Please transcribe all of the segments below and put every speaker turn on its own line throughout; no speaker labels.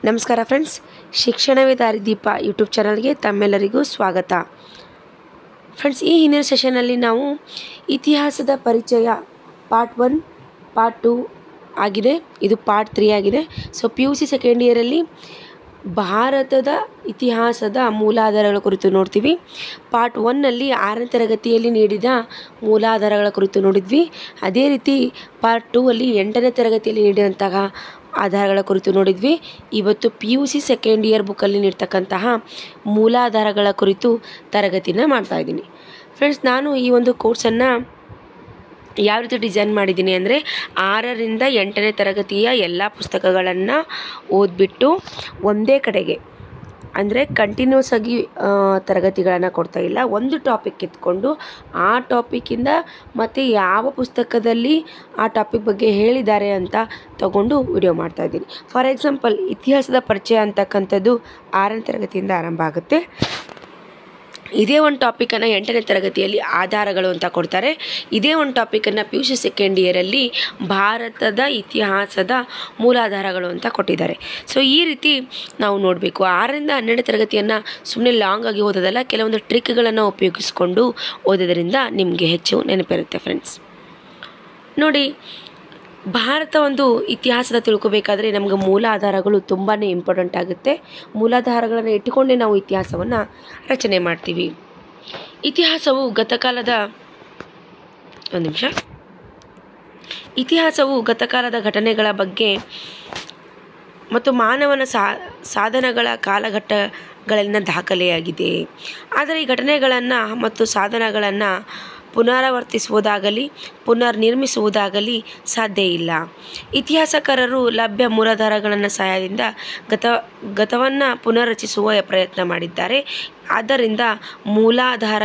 ನಮಸ್ಕಾರ friends, ಶಿಕ್ಷಣವೇ ದಾರಿದೀಪ YouTube ಚಾನಲ್ಗೆ ತಮ್ಮೆಲ್ಲರಿಗೂ ಸ್ವಾಗತ. ಫ್ರೆಂಡ್ಸ್, ಈ ಹಿಂದಿನ ಸೆಷನಲ್ಲಿ ನಾವು ಇತಿಹಾಸದ ಪರಿಚಯ ಪಾರ್ಟ್ 1, ಪಾರ್ಟ್ 2 ಆಗಿದೆ. ಇದು ಪಾರ್ಟ್ 3 ಆಗಿದೆ. ಸೊ PUC ಸೆಕೆಂಡ್ ಇಯರಲ್ಲಿ ಭಾರತದ ಇತಿಹಾಸದ ಮೂಲಾಧಾರಗಳ ಕುರಿತು ನೋಡ್ತೀವಿ. ಪಾರ್ಟ್ 1ನಲ್ಲಿ 6ನೇ ತರಗತಿಯಲ್ಲಿ ನೀಡಿದ ಮೂಲಾಧಾರಗಳ ಕುರಿತು ನೋಡಿದ್ವಿ. ಅದೇ ರೀತಿ ಪಾರ್ಟ್ 2ಅಲ್ಲಿ 8ನೇ ತರಗತಿಯಲ್ಲಿ ನೀಡಿದಂತಹ ಆಧಾರಗಳ ಕುರಿತು ನೋಡಿದ್ವಿ. ಇವತ್ತು PUC ಸೆಕೆಂಡ್ ಇಯರ್ ಬುಕ್ಕಲ್ಲಿ ನೀಡ್ತಕ್ಕಂತಹ ಮೂಲಾಧಾರಗಳ ಕುರಿತು ತರಗತಿನ ಮಾಡ್ತಾಯಿದ್ದೀನಿ. ಫ್ರೆಂಡ್ಸ್, ನಾನು ಈ ಒಂದು ಕೋರ್ಸನ್ನು ಯಾವ ರೀತಿ ಡಿಸೈನ್ ಮಾಡಿದ್ದೀನಿ ಅಂದರೆ 6ರಿಂದ 8ನೇ ತರಗತಿಯ ಎಲ್ಲ ಪುಸ್ತಕಗಳನ್ನು ಓದ್ಬಿಟ್ಟು ಒಂದೇ ಕಡೆಗೆ, ಅಂದರೆ ಕಂಟಿನ್ಯೂಸ್ ಆಗಿ ತರಗತಿಗಳನ್ನು ಕೊಡ್ತಾ ಇಲ್ಲ. ಒಂದು ಟಾಪಿಕ್ ಎತ್ಕೊಂಡು ಆ ಟಾಪಿಕ್ಕಿಂದ ಮತ್ತು ಯಾವ ಪುಸ್ತಕದಲ್ಲಿ ಆ ಟಾಪಿಕ್ ಬಗ್ಗೆ ಹೇಳಿದ್ದಾರೆ ಅಂತ ತಗೊಂಡು ವಿಡಿಯೋ ಮಾಡ್ತಾಯಿದ್ದೀನಿ. ಫಾರ್ ಎಕ್ಸಾಂಪಲ್, ಇತಿಹಾಸದ ಪರಿಚಯ ಅಂತಕ್ಕಂಥದ್ದು 6ನೇ ತರಗತಿಯಿಂದ ಆರಂಭ ಆಗುತ್ತೆ. ಇದೇ ಒಂದು ಟಾಪಿಕನ್ನು 8ನೇ ತರಗತಿಯಲ್ಲಿ ಆಧಾರಗಳು ಅಂತ ಕೊಡ್ತಾರೆ. ಇದೇ ಒಂದು ಟಾಪಿಕನ್ನು PUC ಸೆಕೆಂಡ್ ಇಯರಲ್ಲಿ ಭಾರತದ ಇತಿಹಾಸದ ಮೂಲಾಧಾರಗಳು ಅಂತ ಕೊಟ್ಟಿದ್ದಾರೆ. ಸೊ ಈ ರೀತಿ ನಾವು ನೋಡಬೇಕು. 6ರಿಂದ 12ನೇ ತರಗತಿಯನ್ನು ಸುಮ್ಮನೆ ಲಾಂಗ್ ಆಗಿ ಓದೋದಲ್ಲ, ಕೆಲವೊಂದು ಟ್ರಿಕ್ಗಳನ್ನು ಉಪಯೋಗಿಸ್ಕೊಂಡು ಓದೋದ್ರಿಂದ ನಿಮಗೆ ಹೆಚ್ಚು ನೆನಪಿರುತ್ತೆ. ಫ್ರೆಂಡ್ಸ್ ನೋಡಿ, ಭಾರತ ಒಂದು ಇತಿಹಾಸದ ತಿಳ್ಕೊಬೇಕಾದ್ರೆ ನಮಗೆ ಮೂಲಾಧಾರಗಳು ತುಂಬಾ ಇಂಪಾರ್ಟೆಂಟ್ ಆಗುತ್ತೆ. ಮೂಲಾಧಾರಗಳನ್ನು ಇಟ್ಟುಕೊಂಡೇ ನಾವು ಇತಿಹಾಸವನ್ನು ರಚನೆ ಮಾಡ್ತೀವಿ. ಇತಿಹಾಸವು ಗತಕಾಲದ ಘಟನೆಗಳ ಬಗ್ಗೆ ಮತ್ತು ಮಾನವನ ಸಾಧನಗಳ ಕಾಲಘಟ್ಟಗಳಲ್ಲಿನ ದಾಖಲೆಯಾಗಿದೆ. ಆದರೆ ಈ ಘಟನೆಗಳನ್ನು ಮತ್ತು ಸಾಧನಗಳನ್ನು ಪುನರಾವರ್ತಿಸುವುದಾಗಲಿ ಪುನರ್ನಿರ್ಮಿಸುವುದಾಗಲಿ ಸಾಧ್ಯ ಇಲ್ಲ. ಇತಿಹಾಸಕಾರರು ಲಭ್ಯ ಮೂಲಾಧಾರಗಳನ್ನು ಸಹಾಯದಿಂದ ಗತವನ್ನು ಪುನರ್ರಚಿಸುವ ಪ್ರಯತ್ನ ಮಾಡಿದ್ದಾರೆ. ಆದ್ದರಿಂದ ಮೂಲಾಧಾರ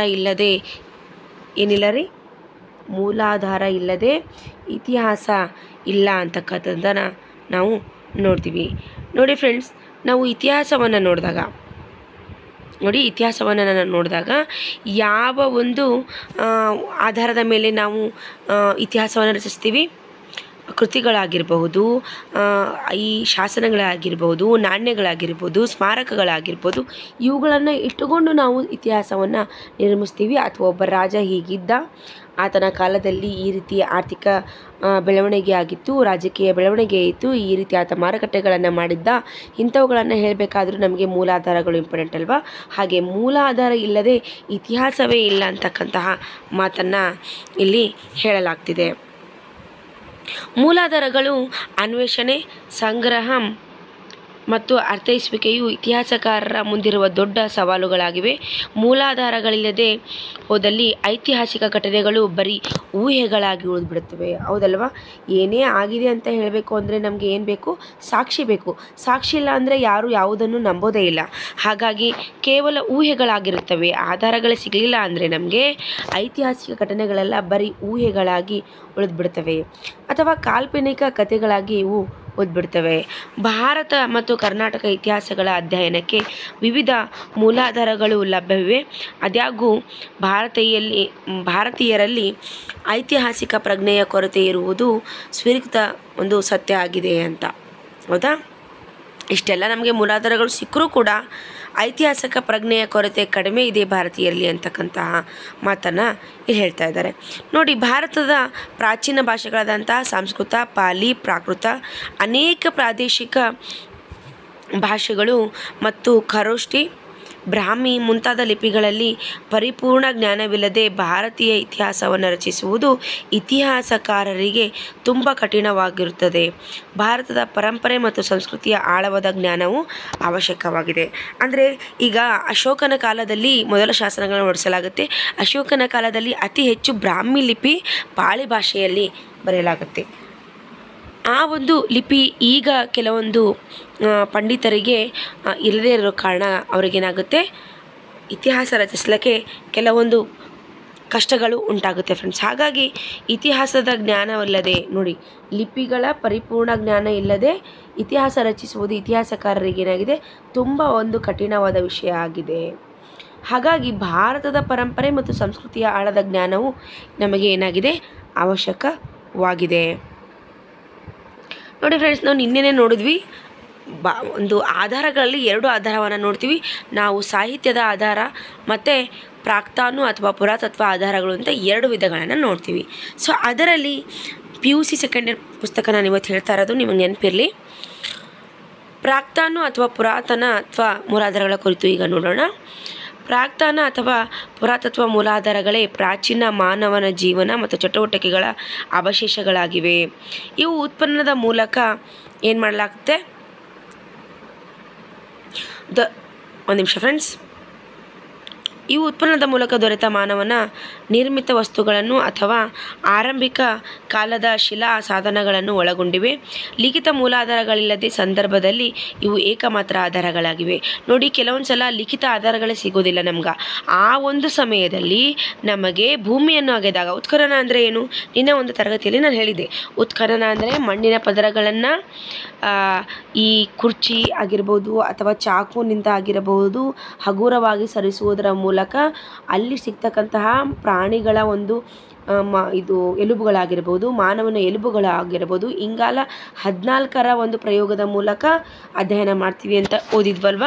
ಇಲ್ಲದೆ ಇತಿಹಾಸ ಇಲ್ಲ ಅಂತಕ್ಕಂಥದ್ದನ್ನು ನಾವು ನೋಡ್ತೀವಿ. ನೋಡಿ ಫ್ರೆಂಡ್ಸ್, ನಾವು ಇತಿಹಾಸವನ್ನು ನೋಡಿದಾಗ ಯಾವ ಒಂದು ಆಧಾರದ ಮೇಲೆ ನಾವು ಇತಿಹಾಸವನ್ನು ರಚಿಸ್ತೀವಿ? ಕೃತಿಗಳಾಗಿರ್ಬಹುದು, ಈ ಶಾಸನಗಳಾಗಿರ್ಬೋದು, ನಾಣ್ಯಗಳಾಗಿರ್ಬೋದು, ಸ್ಮಾರಕಗಳಾಗಿರ್ಬೋದು, ಇವುಗಳನ್ನು ಇಟ್ಟುಕೊಂಡು ನಾವು ಇತಿಹಾಸವನ್ನು ನಿರ್ಮಿಸ್ತೀವಿ. ಅಥವಾ ಒಬ್ಬ ರಾಜ ಹೀಗಿದ್ದ, ಆತನ ಕಾಲದಲ್ಲಿ ಈ ರೀತಿಯ ಆರ್ಥಿಕ ಬೆಳವಣಿಗೆ ಆಗಿತ್ತು, ರಾಜಕೀಯ ಬೆಳವಣಿಗೆ ಇತ್ತು, ಈ ರೀತಿ ಆತ ಮಾರುಕಟ್ಟೆಗಳನ್ನು ಮಾಡಿದ್ದ, ಇಂಥವುಗಳನ್ನು ಹೇಳಬೇಕಾದ್ರೂ ನಮಗೆ ಮೂಲಾಧಾರಗಳು ಇಂಪಾರ್ಟೆಂಟ್ ಅಲ್ವಾ? ಹಾಗೆ ಮೂಲಾಧಾರ ಇಲ್ಲದೆ ಇತಿಹಾಸವೇ ಇಲ್ಲ ಅಂತಕ್ಕಂತಹ ಮಾತನ್ನು ಇಲ್ಲಿ ಹೇಳಲಾಗ್ತಿದೆ. ಮೂಲಾಧಾರಗಳು ಅನ್ವೇಷಣೆ, ಸಂಗ್ರಹ ಮತ್ತು ಅರ್ಥೈಸುವಿಕೆಯು ಇತಿಹಾಸಕಾರರ ಮುಂದಿರುವ ದೊಡ್ಡ ಸವಾಲುಗಳಾಗಿವೆ. ಮೂಲಾಧಾರಗಳಿಲ್ಲದೆ ಹೋದಲ್ಲಿ ಐತಿಹಾಸಿಕ ಘಟನೆಗಳು ಬರೀ ಊಹೆಗಳಾಗಿ ಉಳಿದುಬಿಡುತ್ತವೆ. ಹೌದಲ್ವಾ? ಏನೇ ಆಗಿದೆ ಅಂತ ಹೇಳಬೇಕು ಅಂದರೆ ನಮಗೆ ಏನು ಬೇಕು? ಸಾಕ್ಷಿ ಬೇಕು. ಸಾಕ್ಷಿ ಇಲ್ಲ ಅಂದರೆ ಯಾರು ಯಾವುದನ್ನು ನಂಬೋದೇ ಇಲ್ಲ. ಹಾಗಾಗಿ ಕೇವಲ ಊಹೆಗಳಾಗಿರುತ್ತವೆ. ಆಧಾರಗಳೇ ಸಿಗಲಿಲ್ಲ ಅಂದರೆ ನಮಗೆ ಐತಿಹಾಸಿಕ ಘಟನೆಗಳೆಲ್ಲ ಬರೀ ಊಹೆಗಳಾಗಿ ಉಳಿದುಬಿಡ್ತವೆ ಅಥವಾ ಕಾಲ್ಪನಿಕ ಕಥೆಗಳಾಗಿ ಇವು ಓದ್ಬಿಡ್ತವೆ. ಭಾರತ ಮತ್ತು ಕರ್ನಾಟಕ ಇತಿಹಾಸಗಳ ಅಧ್ಯಯನಕ್ಕೆ ವಿವಿಧ ಮೂಲಾಧಾರಗಳು ಲಭ್ಯವಿವೆ. ಆದಾಗ್ಯೂ ಭಾರತೀಯರಲ್ಲಿ ಐತಿಹಾಸಿಕ ಪ್ರಜ್ಞೆಯ ಕೊರತೆ ಇರುವುದು ಸ್ವೀಕೃತ ಒಂದು ಸತ್ಯ ಆಗಿದೆ ಅಂತ. ಹೌದಾ? ಇಷ್ಟೆಲ್ಲ ನಮಗೆ ಮೂಲಾಧಾರಗಳು ಸಿಕ್ಕರೂ ಕೂಡ ಐತಿಹಾಸಿಕ ಪ್ರಜ್ಞೆಯ ಕೊರತೆ ಕಡಿಮೆ ಇದೆ ಭಾರತೀಯರಲ್ಲಿ ಅಂತಕ್ಕಂತಹ ಮಾತನ್ನು ಇಲ್ಲಿ ಹೇಳ್ತಾ ಇದ್ದಾರೆ. ನೋಡಿ, ಭಾರತದ ಪ್ರಾಚೀನ ಭಾಷೆಗಳಾದಂತಹ ಸಂಸ್ಕೃತ, ಪಾಲಿ, ಪ್ರಾಕೃತ, ಅನೇಕ ಪ್ರಾದೇಶಿಕ ಭಾಷೆಗಳು ಮತ್ತು ಖರೋಷ್ಠಿ, ಬ್ರಾಹ್ಮಿ ಮುಂತಾದ ಲಿಪಿಗಳಲ್ಲಿ ಪರಿಪೂರ್ಣ ಜ್ಞಾನವಿಲ್ಲದೆ ಭಾರತೀಯ ಇತಿಹಾಸವನ್ನು ರಚಿಸುವುದು ಇತಿಹಾಸಕಾರರಿಗೆ ತುಂಬ ಕಠಿಣವಾಗಿರುತ್ತದೆ. ಭಾರತದ ಪರಂಪರೆ ಮತ್ತು ಸಂಸ್ಕೃತಿಯ ಆಳವಾದ ಜ್ಞಾನವು ಅವಶ್ಯಕವಾಗಿದೆ. ಅಂದರೆ ಈಗ ಅಶೋಕನ ಕಾಲದಲ್ಲಿ ಮೊದಲ ಶಾಸನಗಳನ್ನು ಹೊರಡಿಸಲಾಗುತ್ತೆ. ಅಶೋಕನ ಕಾಲದಲ್ಲಿ ಅತಿ ಹೆಚ್ಚು ಬ್ರಾಹ್ಮಿ ಲಿಪಿ, ಪಾಳಿ ಭಾಷೆಯಲ್ಲಿ ಬರೆಯಲಾಗುತ್ತೆ. ಆ ಒಂದು ಲಿಪಿ ಈಗ ಕೆಲವೊಂದು ಪಂಡಿತರಿಗೆ ಇಲ್ಲದೇ ಇರೋ ಕಾರಣ ಅವರಿಗೇನಾಗುತ್ತೆ, ಇತಿಹಾಸ ರಚಿಸಲಿಕ್ಕೆ ಕೆಲವೊಂದು ಕಷ್ಟಗಳು ಉಂಟಾಗುತ್ತೆ. ಫ್ರೆಂಡ್ಸ್, ಹಾಗಾಗಿ ಇತಿಹಾಸದ ಜ್ಞಾನವಿಲ್ಲದೆ, ನೋಡಿ, ಲಿಪಿಗಳ ಪರಿಪೂರ್ಣ ಜ್ಞಾನ ಇಲ್ಲದೆ ಇತಿಹಾಸ ರಚಿಸುವುದು ಇತಿಹಾಸಕಾರರಿಗೆ ಏನಾಗಿದೆ, ತುಂಬ ಒಂದು ಕಠಿಣವಾದ ವಿಷಯ ಆಗಿದೆ. ಹಾಗಾಗಿ ಭಾರತದ ಪರಂಪರೆ ಮತ್ತು ಸಂಸ್ಕೃತಿಯ ಆಳದ ಜ್ಞಾನವು ನಮಗೆ ಏನಾಗಿದೆ, ಅವಶ್ಯಕವಾಗಿದೆ. ನೋಡಿ ಫ್ರೆಂಡ್ಸ್, ನಾವು ನಿನ್ನೆನೇ ನೋಡಿದ್ವಿ ಒಂದು ಆಧಾರಗಳಲ್ಲಿ 2 ಆಧಾರವನ್ನು ನೋಡ್ತೀವಿ ನಾವು. ಸಾಹಿತ್ಯದ ಆಧಾರ ಮತ್ತು ಪ್ರಾಕ್ತಾನು ಅಥವಾ ಪುರಾತತ್ವ ಆಧಾರಗಳು ಅಂತ 2 ವಿಧಗಳನ್ನು ನೋಡ್ತೀವಿ. ಸೊ ಅದರಲ್ಲಿ PUC ಸೆಕೆಂಡ್ ಇಯರ್ ಪುಸ್ತಕ ನಾನು ಇವತ್ತು ಹೇಳ್ತಾ ಇರೋದು ನಿಮಗೆ ನೆನಪಿರಲಿ. ಪ್ರಾಕ್ತಾನು ಅಥವಾ ಪುರಾತನ ಅಥವಾ ಮೂಲಾಧಾರಗಳ ಕುರಿತು ಈಗ ನೋಡೋಣ. ಪ್ರಾಕ್ತಾನ ಅಥವಾ ಪುರಾತತ್ವ ಮೂಲಾಧಾರಗಳೇ ಪ್ರಾಚೀನ ಮಾನವನ ಜೀವನ ಮತ್ತು ಚಟುವಟಿಕೆಗಳ ಅವಶೇಷಗಳಾಗಿವೆ. ಇವು ಉತ್ಪನ್ನದ ಮೂಲಕ ಏನು ಮಾಡಲಾಗುತ್ತೆ ಒಂದು ನಿಮಿಷ ಫ್ರೆಂಡ್ಸ್. ಇವು ಉತ್ಪನ್ನದ ಮೂಲಕ ದೊರೆತ ಮಾನವನ ನಿರ್ಮಿತ ವಸ್ತುಗಳನ್ನು ಅಥವಾ ಆರಂಭಿಕ ಕಾಲದ ಶಿಲಾ ಸಾಧನಗಳನ್ನು ಒಳಗೊಂಡಿವೆ. ಲಿಖಿತ ಮೂಲಾಧಾರಗಳಿಲ್ಲದೆ ಸಂದರ್ಭದಲ್ಲಿ ಇವು ಏಕಮಾತ್ರ ಆಧಾರಗಳಾಗಿವೆ. ನೋಡಿ, ಕೆಲವೊಂದು ಸಲ ಲಿಖಿತ ಆಧಾರಗಳೇ ಸಿಗೋದಿಲ್ಲ ನಮ್ಗೆ. ಆ ಒಂದು ಸಮಯದಲ್ಲಿ ನಮಗೆ ಭೂಮಿಯನ್ನು ಅಗೆದಾಗ, ಉತ್ಖನನ ಅಂದರೆ ಏನು, ನಿನ್ನೆ ಒಂದು ತರಗತಿಯಲ್ಲಿ ನಾನು ಹೇಳಿದ್ದೆ. ಉತ್ಖನನ ಅಂದರೆ ಮಣ್ಣಿನ ಪದರಗಳನ್ನು ಈ ಕುರ್ಚಿ ಆಗಿರ್ಬೋದು ಅಥವಾ ಚಾಕುನಿಂದ ಆಗಿರಬಹುದು ಹಗುರವಾಗಿ ಸರಿಸುವುದರ ಮೂಲಕ ಅಲ್ಲಿ ಸಿಗ್ತಕ್ಕಂತಹ ಪ್ರಾಣಿಗಳ ಒಂದು ಇದು ಎಲುಬುಗಳಾಗಿರ್ಬೋದು, ಮಾನವನ ಎಲುಬುಗಳಾಗಿರ್ಬೋದು, ಇಂಗಾಲ 14ರ ಒಂದು ಪ್ರಯೋಗದ ಮೂಲಕ ಅಧ್ಯಯನ ಮಾಡ್ತೀವಿ ಅಂತ ಓದಿದ್ವಲ್ವ.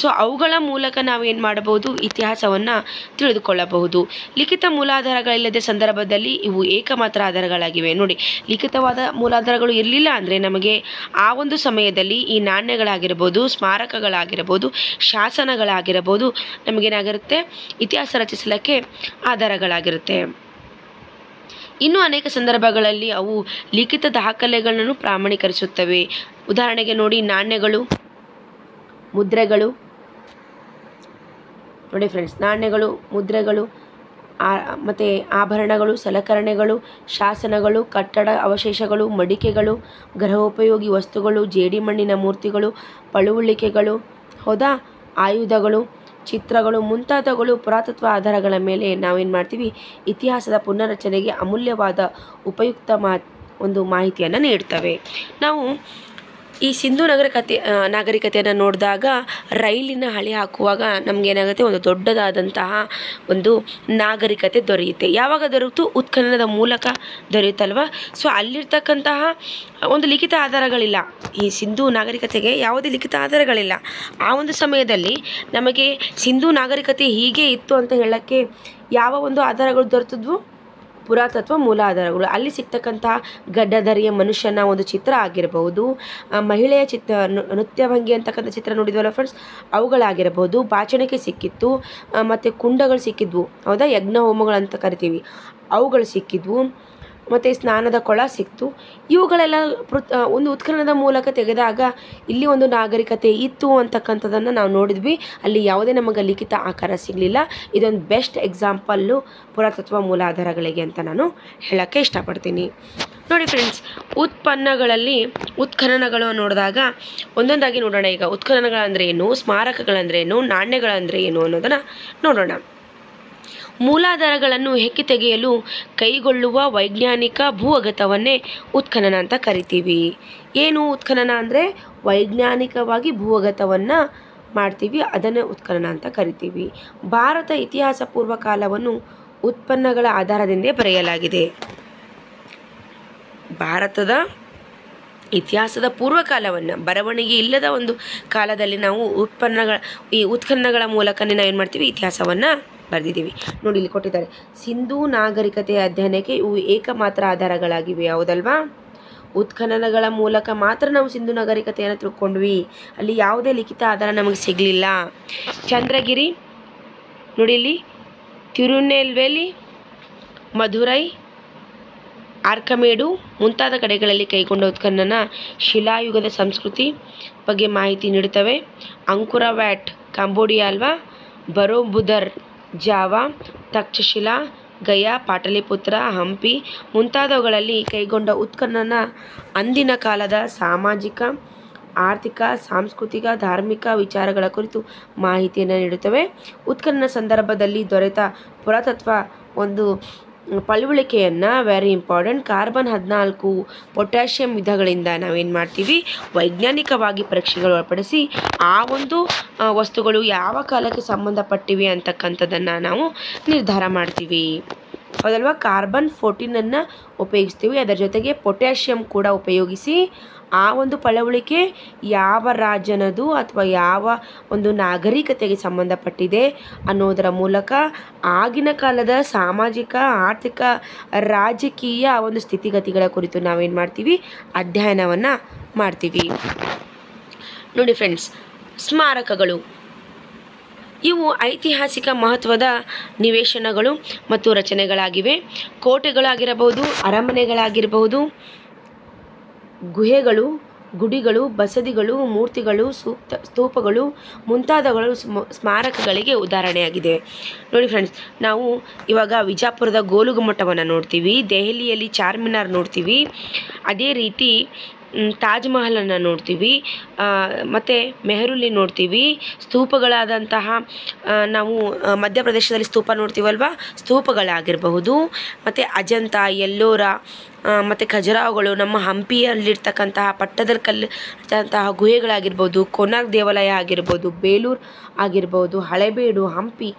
ಸೊ ಅವುಗಳ ಮೂಲಕ ನಾವೇನು ಮಾಡಬಹುದು, ಇತಿಹಾಸವನ್ನು ತಿಳಿದುಕೊಳ್ಳಬಹುದು. ಲಿಖಿತ ಮೂಲಾಧಾರಗಳಿಲ್ಲದ ಸಂದರ್ಭದಲ್ಲಿ ಇವು ಏಕಮಾತ್ರ ಆಧಾರಗಳಾಗಿವೆ. ನೋಡಿ, ಲಿಖಿತವಾದ ಮೂಲಾಧಾರಗಳು ಇರಲಿಲ್ಲ ಅಂದರೆ ನಮಗೆ ಆ ಒಂದು ಸಮಯದಲ್ಲಿ ಈ ನಾಣ್ಯಗಳಾಗಿರ್ಬೋದು, ಸ್ಮಾರಕಗಳಾಗಿರ್ಬೋದು, ಶಾಸನಗಳಾಗಿರ್ಬೋದು ನಮಗೇನಾಗಿರುತ್ತೆ, ಇತಿಹಾಸ ರಚಿಸಲಿಕ್ಕೆ ಆಧಾರಗಳಾಗಿರುತ್ತೆ. ಇನ್ನು ಅನೇಕ ಸಂದರ್ಭಗಳಲ್ಲಿ ಅವು ಲಿಖಿತ ದಾಖಲೆಗಳನ್ನು ಪ್ರಮಾಣೀಕರಿಸುತ್ತವೆ. ಉದಾಹರಣೆಗೆ ನೋಡಿ, ನಾಣ್ಯಗಳು, ಮುದ್ರೆಗಳು. ನೋಡಿ ಫ್ರೆಂಡ್ಸ್, ನಾಣ್ಯಗಳು, ಮುದ್ರೆಗಳು ಮತ್ತು ಆಭರಣಗಳು, ಸಲಕರಣೆಗಳು, ಶಾಸನಗಳು, ಕಟ್ಟಡ ಅವಶೇಷಗಳು, ಮಡಿಕೆಗಳು, ಗೃಹೋಪಯೋಗಿ ವಸ್ತುಗಳು, ಜೇಡಿಮಣ್ಣಿನ ಮೂರ್ತಿಗಳು, ಪಳುವಳಿಕೆಗಳು, ಹೌದಾ, ಆಯುಧಗಳು, ಚಿತ್ರಗಳು ಮುಂತಾದವುಗಳು ಪುರಾತತ್ವ ಆಧಾರಗಳ ಮೇಲೆ ನಾವೇನು ಮಾಡ್ತೀವಿ, ಇತಿಹಾಸದ ಪುನರ್ರಚನೆಗೆ ಅಮೂಲ್ಯವಾದ ಉಪಯುಕ್ತ ಒಂದು ಮಾಹಿತಿಯನ್ನು ನೀಡ್ತವೆ. ನಾವು ಈ ಸಿಂಧೂ ನಾಗರಿಕತೆಯನ್ನು ನೋಡಿದಾಗ ರೈಲಿನ ಹಳಿ ಹಾಕುವಾಗ ನಮಗೇನಾಗುತ್ತೆ, ಒಂದು ದೊಡ್ಡದಾದಂತಹ ಒಂದು ನಾಗರಿಕತೆ ದೊರೆಯುತ್ತೆ. ಯಾವಾಗ ದೊರೆಯಿತು, ಉತ್ಖನನದ ಮೂಲಕ ದೊರೆಯುತ್ತಲ್ವ. ಸೊ ಅಲ್ಲಿರ್ತಕ್ಕಂತಹ ಒಂದು ಲಿಖಿತ ಆಧಾರಗಳಿಲ್ಲ. ಈ ಸಿಂಧೂ ನಾಗರಿಕತೆಗೆ ಯಾವುದೇ ಲಿಖಿತ ಆಧಾರಗಳಿಲ್ಲ. ಆ ಒಂದು ಸಮಯದಲ್ಲಿ ನಮಗೆ ಸಿಂಧೂ ನಾಗರಿಕತೆ ಹೀಗೆ ಇತ್ತು ಅಂತ ಹೇಳೋಕ್ಕೆ ಯಾವ ಒಂದು ಆಧಾರಗಳು ದೊರೆತಿದ್ವು, ಪುರಾತತ್ವ ಮೂಲ ಆಧಾರಗಳು. ಅಲ್ಲಿ ಸಿಗ್ತಕ್ಕಂತಹ ಗಡ್ಡಧರಿಯ ಮನುಷ್ಯನ ಒಂದು ಚಿತ್ರ ಆಗಿರಬಹುದು, ಮಹಿಳೆಯ ನೃತ್ಯಭಂಗಿ ಅಂತಕ್ಕಂಥ ಚಿತ್ರ ನೋಡಿದ್ವಲ್ಲ ಫ್ರೆಂಡ್ಸ್, ಅವುಗಳಾಗಿರಬಹುದು. ಬಾಚಣಿಕೆ ಸಿಕ್ಕಿತ್ತು, ಮತ್ತು ಕುಂಡಗಳು ಸಿಕ್ಕಿದ್ವು, ಹೌದಾ, ಯಜ್ಞ ಹೋಮಗಳಂತ ಕರಿತೀವಿ, ಅವುಗಳು ಸಿಕ್ಕಿದ್ವು, ಮತ್ತು ಸ್ನಾನದ ಕೊಳ ಸಿಕ್ತು. ಇವುಗಳೆಲ್ಲ ಒಂದು ಉತ್ಖನನದ ಮೂಲಕ ತೆಗೆದಾಗ ಇಲ್ಲಿ ಒಂದು ನಾಗರಿಕತೆ ಇತ್ತು ಅಂತಕ್ಕಂಥದ್ದನ್ನು ನಾವು ನೋಡಿದ್ವಿ. ಅಲ್ಲಿ ಯಾವುದೇ ನಮಗೆ ಲಿಖಿತ ಆಕಾರ ಸಿಗಲಿಲ್ಲ. ಇದೊಂದು ಬೆಸ್ಟ್ ಎಕ್ಸಾಂಪಲ್ಲು ಪುರಾತತ್ವ ಮೂಲಾಧಾರಗಳಿಗೆ ಅಂತ ನಾನು ಹೇಳೋಕ್ಕೆ ಇಷ್ಟಪಡ್ತೀನಿ. ನೋಡಿ ಫ್ರೆಂಡ್ಸ್, ಉತ್ಪನ್ನಗಳಲ್ಲಿ ಉತ್ಖನನಗಳು ನೋಡಿದಾಗ ಒಂದೊಂದಾಗಿ ನೋಡೋಣ. ಈಗ ಉತ್ಖನನಗಳಂದ್ರೆ ಏನು, ಸ್ಮಾರಕಗಳಂದ್ರೆ ಏನು, ನಾಣ್ಯಗಳಂದ್ರೆ ಏನು ಅನ್ನೋದನ್ನು ನೋಡೋಣ. ಮೂಲಾಧಾರಗಳನ್ನು ಹೆಕ್ಕಿ ತೆಗೆಯಲು ಕೈಗೊಳ್ಳುವ ವೈಜ್ಞಾನಿಕ ಭೂ ಅಗತ್ಯವನ್ನೇ ಉತ್ಖನನ ಅಂತ ಕರಿತೀವಿ. ಏನು ಉತ್ಖನನ ಅಂದರೆ, ವೈಜ್ಞಾನಿಕವಾಗಿ ಭೂ ಅಗತ್ಯವನ್ನು ಮಾಡ್ತೀವಿ, ಅದನ್ನೇ ಉತ್ಖನನ ಅಂತ ಕರಿತೀವಿ. ಭಾರತ ಇತಿಹಾಸ ಪೂರ್ವಕಾಲವನ್ನು ಉತ್ಪನ್ನಗಳ ಆಧಾರದಿಂದ ಬರೆಯಲಾಗಿದೆ. ಭಾರತದ ಇತಿಹಾಸದ ಪೂರ್ವಕಾಲವನ್ನು, ಬರವಣಿಗೆ ಇಲ್ಲದ ಒಂದು ಕಾಲದಲ್ಲಿ ನಾವು ಈ ಉತ್ಖನನಗಳ ಮೂಲಕನೇ ನಾವೇನು ಮಾಡ್ತೀವಿ, ಇತಿಹಾಸವನ್ನು ಬರೆದಿದ್ದೀವಿ. ನೋಡಿ, ಇಲ್ಲಿ ಕೊಟ್ಟಿದ್ದಾರೆ, ಸಿಂಧೂ ನಾಗರಿಕತೆಯ ಅಧ್ಯಯನಕ್ಕೆ ಇವು ಏಕಮಾತ್ರ ಆಧಾರಗಳಾಗಿವೆ. ಹೌದಲ್ವಾ, ಉತ್ಖನನಗಳ ಮೂಲಕ ಮಾತ್ರ ನಾವು ಸಿಂಧೂ ನಾಗರಿಕತೆಯನ್ನು ತಿಳ್ಕೊಂಡ್ವಿ. ಅಲ್ಲಿ ಯಾವುದೇ ಲಿಖಿತ ಆಧಾರ ನಮಗೆ ಸಿಗಲಿಲ್ಲ. ಚಂದ್ರಗಿರಿ ನೋಡಿ, ಇಲ್ಲಿ ತಿರುನೆಲ್ವೇಲಿ, ಮಧುರೈ, ಆರ್ಕಮೇಡು ಮುಂತಾದ ಕಡೆಗಳಲ್ಲಿ ಕೈಗೊಂಡ ಉತ್ಖನನ ಶಿಲಾಯುಗದ ಸಂಸ್ಕೃತಿ ಬಗ್ಗೆ ಮಾಹಿತಿ ನೀಡುತ್ತವೆ. ಅಂಕುರವ್ಯಾಟ್ ಕಾಂಬೋಡಿಯಾ ಅಲ್ವಾ, ಬರೋಬುದರ್ ಜಾವಾ, ತಕ್ಷಶಿಲಾ, ಗಯಾ, ಪಾಟಲಿಪುತ್ರ, ಹಂಪಿ ಮುಂತಾದವುಗಳಲ್ಲಿ ಕೈಗೊಂಡ ಉತ್ಖನನ ಅಂದಿನ ಕಾಲದ ಸಾಮಾಜಿಕ, ಆರ್ಥಿಕ, ಸಾಂಸ್ಕೃತಿಕ, ಧಾರ್ಮಿಕ ವಿಚಾರಗಳ ಕುರಿತು ಮಾಹಿತಿಯನ್ನು ನೀಡುತ್ತವೆ. ಉತ್ಖನನ ಸಂದರ್ಭದಲ್ಲಿ ದೊರೆತ ಪುರಾತತ್ವ ಒಂದು ಪಳುವಳಿಕೆಯನ್ನು, ವೆರಿ ಇಂಪಾರ್ಟೆಂಟ್, ಕಾರ್ಬನ್ 14, ಪೊಟ್ಯಾಷಿಯಂ ವಿಧಗಳಿಂದ ನಾವೇನು ಮಾಡ್ತೀವಿ, ವೈಜ್ಞಾನಿಕವಾಗಿ ಪರೀಕ್ಷೆಗಳು ಒಳಪಡಿಸಿ ಆ ಒಂದು ವಸ್ತುಗಳು ಯಾವ ಕಾಲಕ್ಕೆ ಸಂಬಂಧಪಟ್ಟಿವೆ ಅಂತಕ್ಕಂಥದ್ದನ್ನು ನಾವು ನಿರ್ಧಾರ ಮಾಡ್ತೀವಿ. ಹೌದಲ್ವಾ, ಕಾರ್ಬನ್ 14 ಉಪಯೋಗಿಸ್ತೀವಿ, ಅದರ ಜೊತೆಗೆ ಪೊಟ್ಯಾಷಿಯಂ ಕೂಡ ಉಪಯೋಗಿಸಿ ಆ ಒಂದು ಪಳವಳಿಕೆ ಯಾವ ರಾಜನದು ಅಥವಾ ಯಾವ ಒಂದು ನಾಗರಿಕತೆಗೆ ಸಂಬಂಧಪಟ್ಟಿದೆ ಅನ್ನೋದರ ಮೂಲಕ ಆಗಿನ ಕಾಲದ ಸಾಮಾಜಿಕ ಆರ್ಥಿಕ ರಾಜಕೀಯ ಒಂದು ಸ್ಥಿತಿಗತಿಗಳ ಕುರಿತು ನಾವೇನು ಮಾಡ್ತೀವಿ, ಅಧ್ಯಯನವನ್ನು ಮಾಡ್ತೀವಿ. ನೋಡಿ ಫ್ರೆಂಡ್ಸ್, ಸ್ಮಾರಕಗಳು ಇವು ಐತಿಹಾಸಿಕ ಮಹತ್ವದ ನಿವೇಶನಗಳು ಮತ್ತು ರಚನೆಗಳಾಗಿವೆ. ಕೋಟೆಗಳಾಗಿರಬಹುದು, ಅರಮನೆಗಳಾಗಿರಬಹುದು, ಗುಹೆಗಳು, ಗುಡಿಗಳು, ಬಸದಿಗಳು, ಮೂರ್ತಿಗಳು, ಸ್ತೂಪಗಳು ಮುಂತಾದವುಗಳು ಸ್ಮಾರಕಗಳಿಗೆ ಉದಾಹರಣೆಯಾಗಿದೆ. ನೋಡಿ ಫ್ರೆಂಡ್ಸ್, ನಾವು ಇವಾಗ ವಿಜಾಪುರದ ಗೋಲುಗುಮ್ಮಟವನ್ನು ನೋಡ್ತೀವಿ, ದೆಹಲಿಯಲ್ಲಿ ಚಾರ್ಮಿನಾರ್ ನೋಡ್ತೀವಿ, ಅದೇ ರೀತಿ ತಾಜ್ ಮಹಲನ್ನು ನೋಡ್ತೀವಿ, ಮತ್ತು ಮೆಹರುಲ್ಲಿ ನೋಡ್ತೀವಿ. ಸ್ತೂಪಗಳಾದಂತಹ ನಾವು ಮಧ್ಯಪ್ರದೇಶದಲ್ಲಿ ಸ್ತೂಪ ನೋಡ್ತೀವಲ್ವ, ಸ್ತೂಪಗಳಾಗಿರಬಹುದು, ಮತ್ತು ಅಜಂತ, ಎಲ್ಲೋರ ಮತ್ತು ಖಜುರಾಹೋಗಳು, ನಮ್ಮ ಹಂಪಿಯಲ್ಲಿರ್ತಕ್ಕಂತಹ ಪಟ್ಟದಕಲ್ಲು ಅಂತಹ ಗುಹೆಗಳಾಗಿರ್ಬೋದು, ಕೋನಾರ್ಕ್ ದೇವಾಲಯ ಆಗಿರ್ಬೋದು, ಬೇಲೂರು ಆಗಿರ್ಬೋದು, ಹಳೆಬೀಡು, ಹಂಪಿ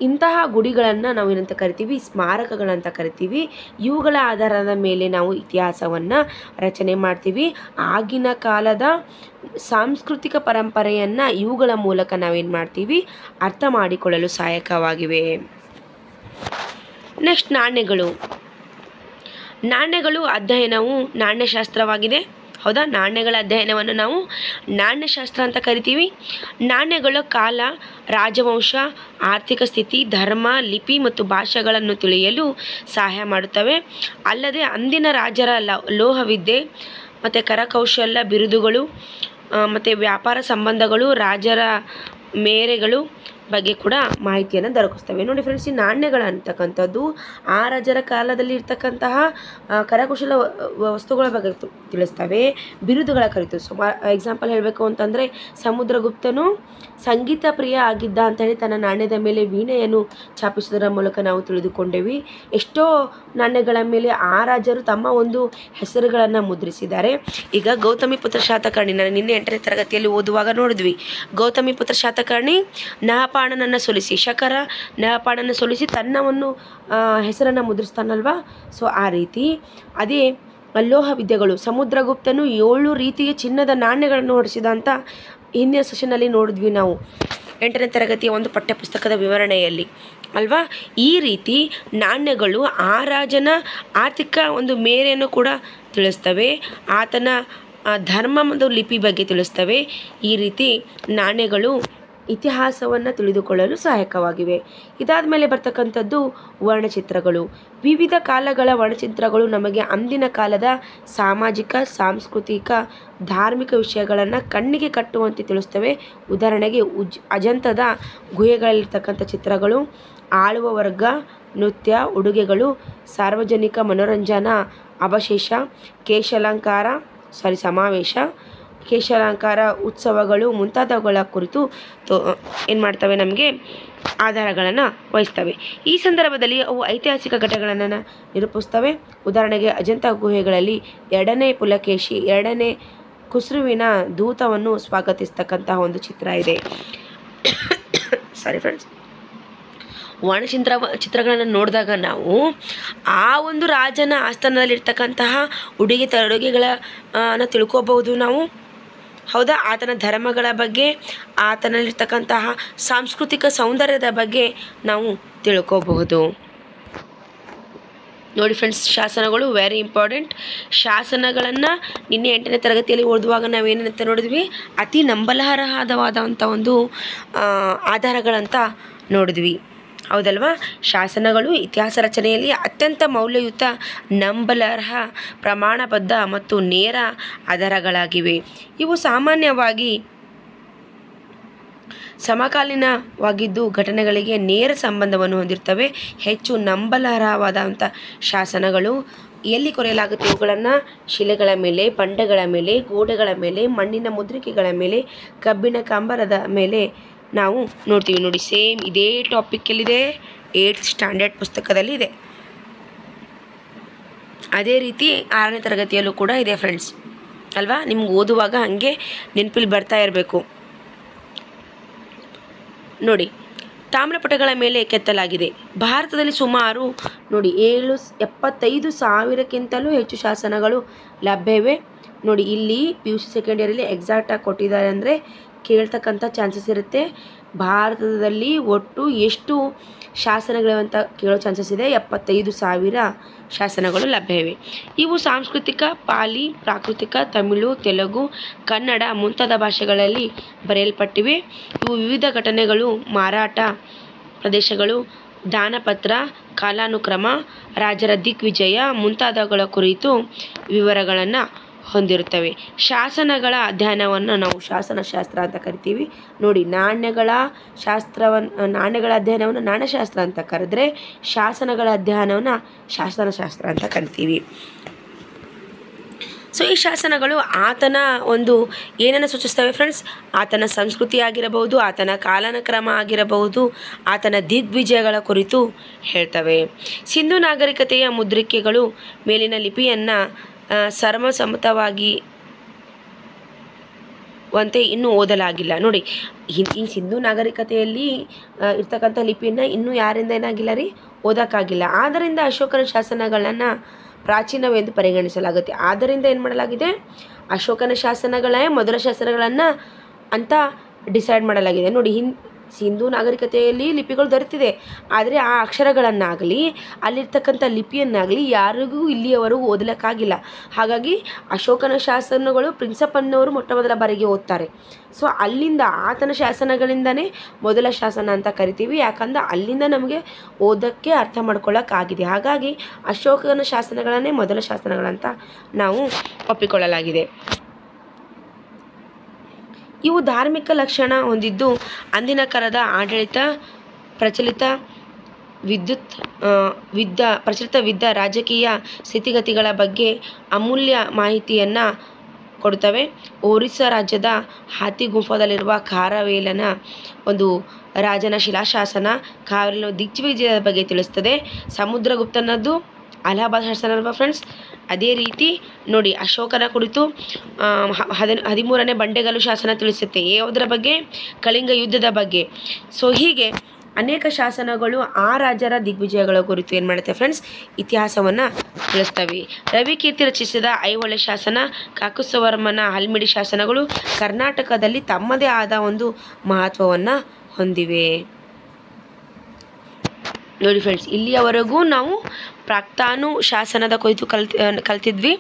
ಇಂತಹ ಗುಡಿಗಳನ್ನು ನಾವು ಏನಂತ ಕರಿತೀವಿ, ಸ್ಮಾರಕಗಳಂತ ಕರಿತೀವಿ. ಇವುಗಳ ಆಧಾರದ ಮೇಲೆ ನಾವು ಇತಿಹಾಸವನ್ನು ರಚನೆ ಮಾಡ್ತೀವಿ. ಆಗಿನ ಕಾಲದ ಸಾಂಸ್ಕೃತಿಕ ಪರಂಪರೆಯನ್ನು ಇವುಗಳ ಮೂಲಕ ನಾವೇನು ಮಾಡ್ತೀವಿ, ಅರ್ಥ ಮಾಡಿಕೊಳ್ಳಲು ಸಹಾಯಕವಾಗಿವೆ. ನೆಕ್ಸ್ಟ್, ನಾಣ್ಯಗಳು ಅಧ್ಯಯನವು ನಾಣ್ಯಶಾಸ್ತ್ರವಾಗಿದೆ. ಹೌದಾ, ನಾಣ್ಯಗಳ ಅಧ್ಯಯನವನ್ನು ನಾವು ನಾಣ್ಯಶಾಸ್ತ್ರ ಅಂತ ಕರಿತೀವಿ. ನಾಣ್ಯಗಳ ಕಾಲ, ರಾಜವಂಶ, ಆರ್ಥಿಕ ಸ್ಥಿತಿ, ಧರ್ಮ, ಲಿಪಿ ಮತ್ತು ಭಾಷೆಗಳನ್ನು ತಿಳಿಯಲು ಸಹಾಯ ಮಾಡುತ್ತವೆ. ಅಲ್ಲದೆ ಅಂದಿನ ರಾಜರ ಲೋಹವಿದ್ಯೆ ಮತ್ತು ಕರಕೌಶಲ ಬಿರುದುಗಳು ಮತ್ತು ವ್ಯಾಪಾರ ಸಂಬಂಧಗಳು, ರಾಜರ ಮೇರೆಗಳು ಬಗ್ಗೆ ಕೂಡ ಮಾಹಿತಿಯನ್ನು ದೊರಕಿಸ್ತವೆ. ನೋಡಿ ಫ್ರೆಂಡ್ಸ್, ಈ ನಾಣ್ಯಗಳು ಅಂತಕ್ಕಂಥದ್ದು ಆ ರಾಜರ ಕಾಲದಲ್ಲಿ ಇರ್ತಕ್ಕಂತಹ ಕರಕುಶಲ ವಸ್ತುಗಳ ಬಗ್ಗೆ ತಿಳಿಸ್ತವೆ, ಬಿರುದುಗಳ ಕುರಿತು. ಎಕ್ಸಾಂಪಲ್ ಹೇಳಬೇಕು ಅಂತಂದರೆ, ಸಮುದ್ರಗುಪ್ತನು ಸಂಗೀತ ಪ್ರಿಯ ಆಗಿದ್ದ ಅಂತೇಳಿ ತನ್ನ ನಾಣ್ಯದ ಮೇಲೆ ವೀಣೆಯನ್ನು ಛಾಪಿಸುವುದರ ಮೂಲಕ ನಾವು ತಿಳಿದುಕೊಂಡೇವಿ. ಎಷ್ಟೋ ನಾಣ್ಯಗಳ ಮೇಲೆ ಆ ರಾಜರು ತಮ್ಮ ಒಂದು ಹೆಸರುಗಳನ್ನು ಮುದ್ರಿಸಿದ್ದಾರೆ. ಈಗ ಗೌತಮಿಪುತ್ರ ಶಾತಕರ್ಣಿ, ನಾನು ನಿನ್ನೆ 8ನೇ ತರಗತಿಯಲ್ಲಿ ಓದುವಾಗ ನೋಡಿದ್ವಿ. ಗೌತಮಿಪುತ್ರ ಶಾತಕರ್ಣಿ ನಹಪಾಣನನ್ನು ಸೋಲಿಸಿ, ಶಕರ ನಹಪಾಣನ ಸೋಲಿಸಿ ತನ್ನ ಒಂದು ಹೆಸರನ್ನು ಮುದ್ರಿಸ್ತಾನಲ್ವಾ. ಸೊ ಆ ರೀತಿ ಅದೇ ಲೋಹ ವಿದ್ಯೆಗಳು, ಸಮುದ್ರಗುಪ್ತನು 7 ರೀತಿಯ ಚಿನ್ನದ ನಾಣ್ಯಗಳನ್ನು ಹೊರಡಿಸಿದ ಅಂತ ಹಿಂದಿನ ಸೆಷನ್ನಲ್ಲಿ ನೋಡಿದ್ವಿ ನಾವು 8ನೇ ತರಗತಿಯ ಒಂದು ಪಠ್ಯಪುಸ್ತಕದ ವಿವರಣೆಯಲ್ಲಿ ಅಲ್ವಾ. ಈ ರೀತಿ ನಾಣ್ಯಗಳು ಆ ರಾಜನ ಆರ್ಥಿಕ ಒಂದು ಮೇರೆಯನ್ನು ಕೂಡ ತಿಳಿಸ್ತವೆ, ಆತನ ಧರ್ಮ ಮತ್ತು ಲಿಪಿ ಬಗ್ಗೆ ತಿಳಿಸ್ತವೆ. ಈ ರೀತಿ ನಾಣ್ಯಗಳು ಇತಿಹಾಸವನ್ನು ತಿಳಿದುಕೊಳ್ಳಲು ಸಹಾಯಕವಾಗಿವೆ. ಇದಾದ ಮೇಲೆ ಬರ್ತಕ್ಕಂಥದ್ದು ವರ್ಣಚಿತ್ರಗಳು. ವಿವಿಧ ಕಾಲಗಳ ವರ್ಣಚಿತ್ರಗಳು ನಮಗೆ ಅಂದಿನ ಕಾಲದ ಸಾಮಾಜಿಕ, ಸಾಂಸ್ಕೃತಿಕ, ಧಾರ್ಮಿಕ ವಿಷಯಗಳನ್ನು ಕಣ್ಣಿಗೆ ಕಟ್ಟುವಂತೆ ತಿಳಿಸ್ತವೆ. ಉದಾಹರಣೆಗೆ ಅಜಂತದ ಗುಹೆಗಳಲ್ಲಿರ್ತಕ್ಕಂಥ ಚಿತ್ರಗಳು, ಆಳುವ ವರ್ಗ, ನೃತ್ಯ, ಉಡುಗೆಗಳು, ಸಾರ್ವಜನಿಕ ಮನೋರಂಜನಾ ಅವಶೇಷ, ಸಮಾವೇಶ, ಕೇಶಾಲಂಕಾರ, ಉತ್ಸವಗಳು ಮುಂತಾದವುಗಳ ಕುರಿತು ಏನು ಮಾಡ್ತವೆ, ನಮಗೆ ಆಧಾರಗಳನ್ನು ವಹಿಸ್ತವೆ. ಈ ಸಂದರ್ಭದಲ್ಲಿ ಅವು ಐತಿಹಾಸಿಕ ಘಟನೆಗಳನ್ನು ನಿರೂಪಿಸ್ತವೆ. ಉದಾಹರಣೆಗೆ ಅಜಂತ ಗುಹೆಗಳಲ್ಲಿ 2ನೇ ಪುಲಕೇಶಿ 2ನೇ ಖುಸ್ರುವಿನ ದೂತವನ್ನು ಸ್ವಾಗತಿಸ್ತಕ್ಕಂತಹ ಒಂದು ಚಿತ್ರ ಇದೆ. ಸಾರಿ ಫ್ರೆಂಡ್ಸ್, ಚಿತ್ರಗಳನ್ನು ನೋಡಿದಾಗ ನಾವು ಆ ಒಂದು ರಾಜನ ಆಸ್ಥಾನದಲ್ಲಿರ್ತಕ್ಕಂತಹ ಉಡುಗೆ ತೊಡುಗೆಗಳನ್ನು ತಿಳ್ಕೋಬಹುದು ನಾವು. ಹೌದಾ, ಆತನ ಧರ್ಮಗಳ ಬಗ್ಗೆ, ಆತನಲ್ಲಿರ್ತಕ್ಕಂತಹ ಸಾಂಸ್ಕೃತಿಕ ಸೌಂದರ್ಯದ ಬಗ್ಗೆ ನಾವು ತಿಳ್ಕೋಬಹುದು. ನೋಡಿ ಫ್ರೆಂಡ್ಸ್, ಶಾಸನಗಳು ವೆರಿ ಇಂಪಾರ್ಟೆಂಟ್. ಶಾಸನಗಳನ್ನು ನಿನ್ನೆ 8ನೇ ತರಗತಿಯಲ್ಲಿ ಓದುವಾಗ ನಾವೇನಂತ ನೋಡಿದ್ವಿ, ಅತಿ ನಂಬಲರ್ಹವಾದಂಥ ಒಂದು ಆಧಾರಗಳಂತ ನೋಡಿದ್ವಿ. ಹೌದಲ್ವಾ. ಶಾಸನಗಳು ಇತಿಹಾಸ ರಚನೆಯಲ್ಲಿ ಅತ್ಯಂತ ಮೌಲ್ಯಯುತ, ನಂಬಲರ್ಹ, ಪ್ರಮಾಣಬದ್ಧ ಮತ್ತು ನೇರ ಆಧಾರಗಳಾಗಿವೆ. ಇವು ಸಾಮಾನ್ಯವಾಗಿ ಸಮಕಾಲೀನವಾಗಿದ್ದು ಘಟನೆಗಳಿಗೆ ನೇರ ಸಂಬಂಧವನ್ನು ಹೊಂದಿರ್ತವೆ. ಹೆಚ್ಚು ನಂಬಲರ್ಹವಾದಂಥ ಶಾಸನಗಳು ಎಲ್ಲಿ ಕೊರೆಯಲಾಗುತ್ತೆ? ಇವುಗಳನ್ನು ಶಿಲೆಗಳ ಮೇಲೆ, ಬಂಡೆಗಳ ಮೇಲೆ, ಗೋಡೆಗಳ ಮೇಲೆ, ಮಣ್ಣಿನ ಮುದ್ರಿಕೆಗಳ ಮೇಲೆ, ಕಬ್ಬಿಣ ಕಂಬರದ ಮೇಲೆ ನಾವು ನೋಡ್ತೀವಿ. ನೋಡಿ, ಸೇಮ್ ಇದೇ ಟಾಪಿಕಲ್ಲಿದೆ, 8th ಸ್ಟ್ಯಾಂಡರ್ಡ್ ಪುಸ್ತಕದಲ್ಲಿ ಇದೆ. ಅದೇ ರೀತಿ 6ನೇ ತರಗತಿಯಲ್ಲೂ ಕೂಡ ಇದೆ ಫ್ರೆಂಡ್ಸ್ ಅಲ್ವಾ. ನಿಮ್ಗೆ ಓದುವಾಗ ಹಾಗೆ ನೆನಪಲ್ಲಿ ಬರ್ತಾ ಇರಬೇಕು. ನೋಡಿ, ತಾಮ್ರಪಟಗಳ ಮೇಲೆ ಕೆತ್ತಲಾಗಿದೆ. ಭಾರತದಲ್ಲಿ ಸುಮಾರು ನೋಡಿ 75,000ಕ್ಕಿಂತಲೂ ಹೆಚ್ಚು ಶಾಸನಗಳು ಲಭ್ಯವಿವೆ. ನೋಡಿ ಇಲ್ಲಿ PUC ಸೆಕೆಂಡ್ ಇಯರಲ್ಲಿ ಎಕ್ಸಾಕ್ಟಾಗಿ ಕೊಟ್ಟಿದ್ದಾರೆ ಅಂದರೆ ಕೇಳ್ತಕ್ಕಂಥ ಚಾನ್ಸಸ್ ಇರುತ್ತೆ. ಭಾರತದಲ್ಲಿ ಒಟ್ಟು ಎಷ್ಟು ಶಾಸನಗಳು ಅಂತ ಕೇಳೋ ಚಾನ್ಸಸ್ ಇದೆ. 75,000 ಶಾಸನಗಳು ಲಭ್ಯವಿವೆ. ಇವು ಸಾಂಸ್ಕೃತಿಕ, ಪಾಲಿ, ಪ್ರಾಕೃತಿಕ, ತಮಿಳು, ತೆಲುಗು, ಕನ್ನಡ ಮುಂತಾದ ಭಾಷೆಗಳಲ್ಲಿ ಬರೆಯಲ್ಪಟ್ಟಿವೆ. ಇವು ವಿವಿಧ ಘಟನೆಗಳು, ಮಾರಾಟ ಪ್ರದೇಶಗಳು, ದಾನಪತ್ರ, ಕಾಲಾನುಕ್ರಮ, ರಾಜರ ದಿಗ್ವಿಜಯ ಮುಂತಾದವುಗಳ ಕುರಿತು ವಿವರಗಳನ್ನು ಹೊಂದಿರುತ್ತವೆ. ಶಾಸನಗಳ ಅಧ್ಯಯನವನ್ನು ನಾವು ಶಾಸನಶಾಸ್ತ್ರ ಅಂತ ಕರಿತೀವಿ. ನೋಡಿ, ನಾಣ್ಯಗಳ ಅಧ್ಯಯನವನ್ನು ನಾಣ್ಯಶಾಸ್ತ್ರ ಅಂತ ಕರೆದ್ರೆ, ಶಾಸನಗಳ ಅಧ್ಯಯನವನ್ನು ಶಾಸನಶಾಸ್ತ್ರ ಅಂತ ಕರಿತೀವಿ. ಸೊ ಈ ಶಾಸನಗಳು ಆತನ ಒಂದು ಏನನ್ನು ಸೂಚಿಸ್ತವೆ ಫ್ರೆಂಡ್ಸ್? ಆತನ ಸಂಸ್ಕೃತಿ ಆಗಿರಬಹುದು, ಆತನ ಕಾಲಾನುಕ್ರಮ ಆಗಿರಬಹುದು, ಆತನ ದಿಗ್ವಿಜಯಗಳ ಕುರಿತು ಹೇಳ್ತವೆ. ಸಿಂಧು ನಾಗರಿಕತೆಯ ಮುದ್ರಿಕೆಗಳು ಮೇಲಿನ ಲಿಪಿಯನ್ನು ಸರ್ವಸಮ್ಮತವಾಗಿ ಇನ್ನೂ ಓದಲಾಗಿಲ್ಲ. ನೋಡಿ, ಈ ಸಿಂಧು ನಾಗರಿಕತೆಯಲ್ಲಿ ಇರ್ತಕ್ಕಂಥ ಲಿಪಿಯನ್ನು ಇನ್ನೂ ಯಾರಿಂದ ಏನಾಗಿಲ್ಲ ರೀ, ಓದೋಕ್ಕಾಗಿಲ್ಲ. ಆದ್ದರಿಂದ ಅಶೋಕನ ಶಾಸನಗಳನ್ನು ಪ್ರಾಚೀನವೆಂದು ಪರಿಗಣಿಸಲಾಗುತ್ತೆ. ಆದ್ದರಿಂದ ಏನು ಮಾಡಲಾಗಿದೆ, ಅಶೋಕನ ಶಾಸನಗಳೇ ಮೊದಲ ಶಾಸನಗಳನ್ನು ಅಂತ ಡಿಸೈಡ್ ಮಾಡಲಾಗಿದೆ. ನೋಡಿ, ಸಿಂಧು ನಾಗರಿಕತೆಯಲ್ಲಿ ಲಿಪಿಗಳು ದೊರೆತಿದೆ, ಆದರೆ ಆ ಅಕ್ಷರಗಳನ್ನಾಗಲಿ ಅಲ್ಲಿರ್ತಕ್ಕಂಥ ಲಿಪಿಯನ್ನಾಗಲಿ ಯಾರಿಗೂ ಇಲ್ಲಿಯವರೆಗೂ ಓದಲಿಕ್ಕಾಗಿಲ್ಲ. ಹಾಗಾಗಿ ಅಶೋಕನ ಶಾಸನಗಳು ಪ್ರಿನ್ಸಪ್ಪನ್ನವರು ಮೊಟ್ಟ ಮೊದಲ ಬಾರಿಗೆ ಓದ್ತಾರೆ. ಸೊ ಅಲ್ಲಿಂದ ಆತನ ಶಾಸನಗಳಿಂದನೇ ಮೊದಲ ಶಾಸನ ಅಂತ ಕರಿತೀವಿ. ಯಾಕಂದ್ರೆ ಅಲ್ಲಿಂದ ನಮಗೆ ಓದೋಕ್ಕೆ ಅರ್ಥ ಮಾಡ್ಕೊಳ್ಳೋಕ್ಕಾಗಿದೆ. ಹಾಗಾಗಿ ಅಶೋಕನ ಶಾಸನಗಳನ್ನೇ ಮೊದಲ ಶಾಸನಗಳಂತ ನಾವು ಒಪ್ಪಿಕೊಳ್ಳಲಾಗಿದೆ. ಇವು ಧಾರ್ಮಿಕ ಲಕ್ಷಣ ಹೊಂದಿದ್ದು ಅಂದಿನ ಕಾಲದ ಆಡಳಿತ, ಪ್ರಚಲಿತ ವಿದ್ದ ರಾಜಕೀಯ ಸ್ಥಿತಿಗತಿಗಳ ಬಗ್ಗೆ ಅಮೂಲ್ಯ ಮಾಹಿತಿಯನ್ನು ಕೊಡುತ್ತವೆ. ಒರಿಸ್ಸಾ ರಾಜ್ಯದ ಹಾತಿಗುಂಫದಲ್ಲಿರುವ ಖಾರವೇಲನ ಒಂದು ರಾಜನ ಶಿಲಾಶಾಸನ ಖಾರವೇಲನ ದಿಗ್ವಿಜಯದ ಬಗ್ಗೆ ತಿಳಿಸ್ತದೆ. ಸಮುದ್ರಗುಪ್ತನದ್ದು ಅಲಹಾಬಾದ್ ಶಾಸನ ಅಲ್ವಾ ಫ್ರೆಂಡ್ಸ್? ಅದೇ ರೀತಿ ನೋಡಿ, ಅಶೋಕನ ಕುರಿತು 13ನೇ ಬಂಡೆಗಲ್ಲು ಶಾಸನ ತಿಳಿಸುತ್ತೆ. ಯಾವುದರ ಬಗ್ಗೆ? ಕಳಿಂಗ ಯುದ್ಧದ ಬಗ್ಗೆ. ಸೊ ಹೀಗೆ ಅನೇಕ ಶಾಸನಗಳು ಆ ರಾಜರ ದಿಗ್ವಿಜಯಗಳ ಕುರಿತು ಏನು ಮಾಡುತ್ತೆ ಫ್ರೆಂಡ್ಸ್, ಇತಿಹಾಸವನ್ನು ತಿಳಿಸ್ತವೆ. ರವಿಕೀರ್ತಿ ರಚಿಸಿದ ಐಹೊಳೆ ಶಾಸನ, ಕಾಕುತ್ಸವರ್ಮನ ಹಲ್ಮಿಡಿ ಶಾಸನಗಳು ಕರ್ನಾಟಕದಲ್ಲಿ ತಮ್ಮದೇ ಆದ ಒಂದು ಮಹತ್ವವನ್ನು ಹೊಂದಿವೆ. ನೋಡಿ ಫ್ರೆಂಡ್ಸ್, ಇಲ್ಲಿಯವರೆಗೂ ನಾವು ಪ್ರಾಕ್ತಾನು ಶಾಸನದ ಕುರಿತು ಕಲ್ತಿದ್ವಿ.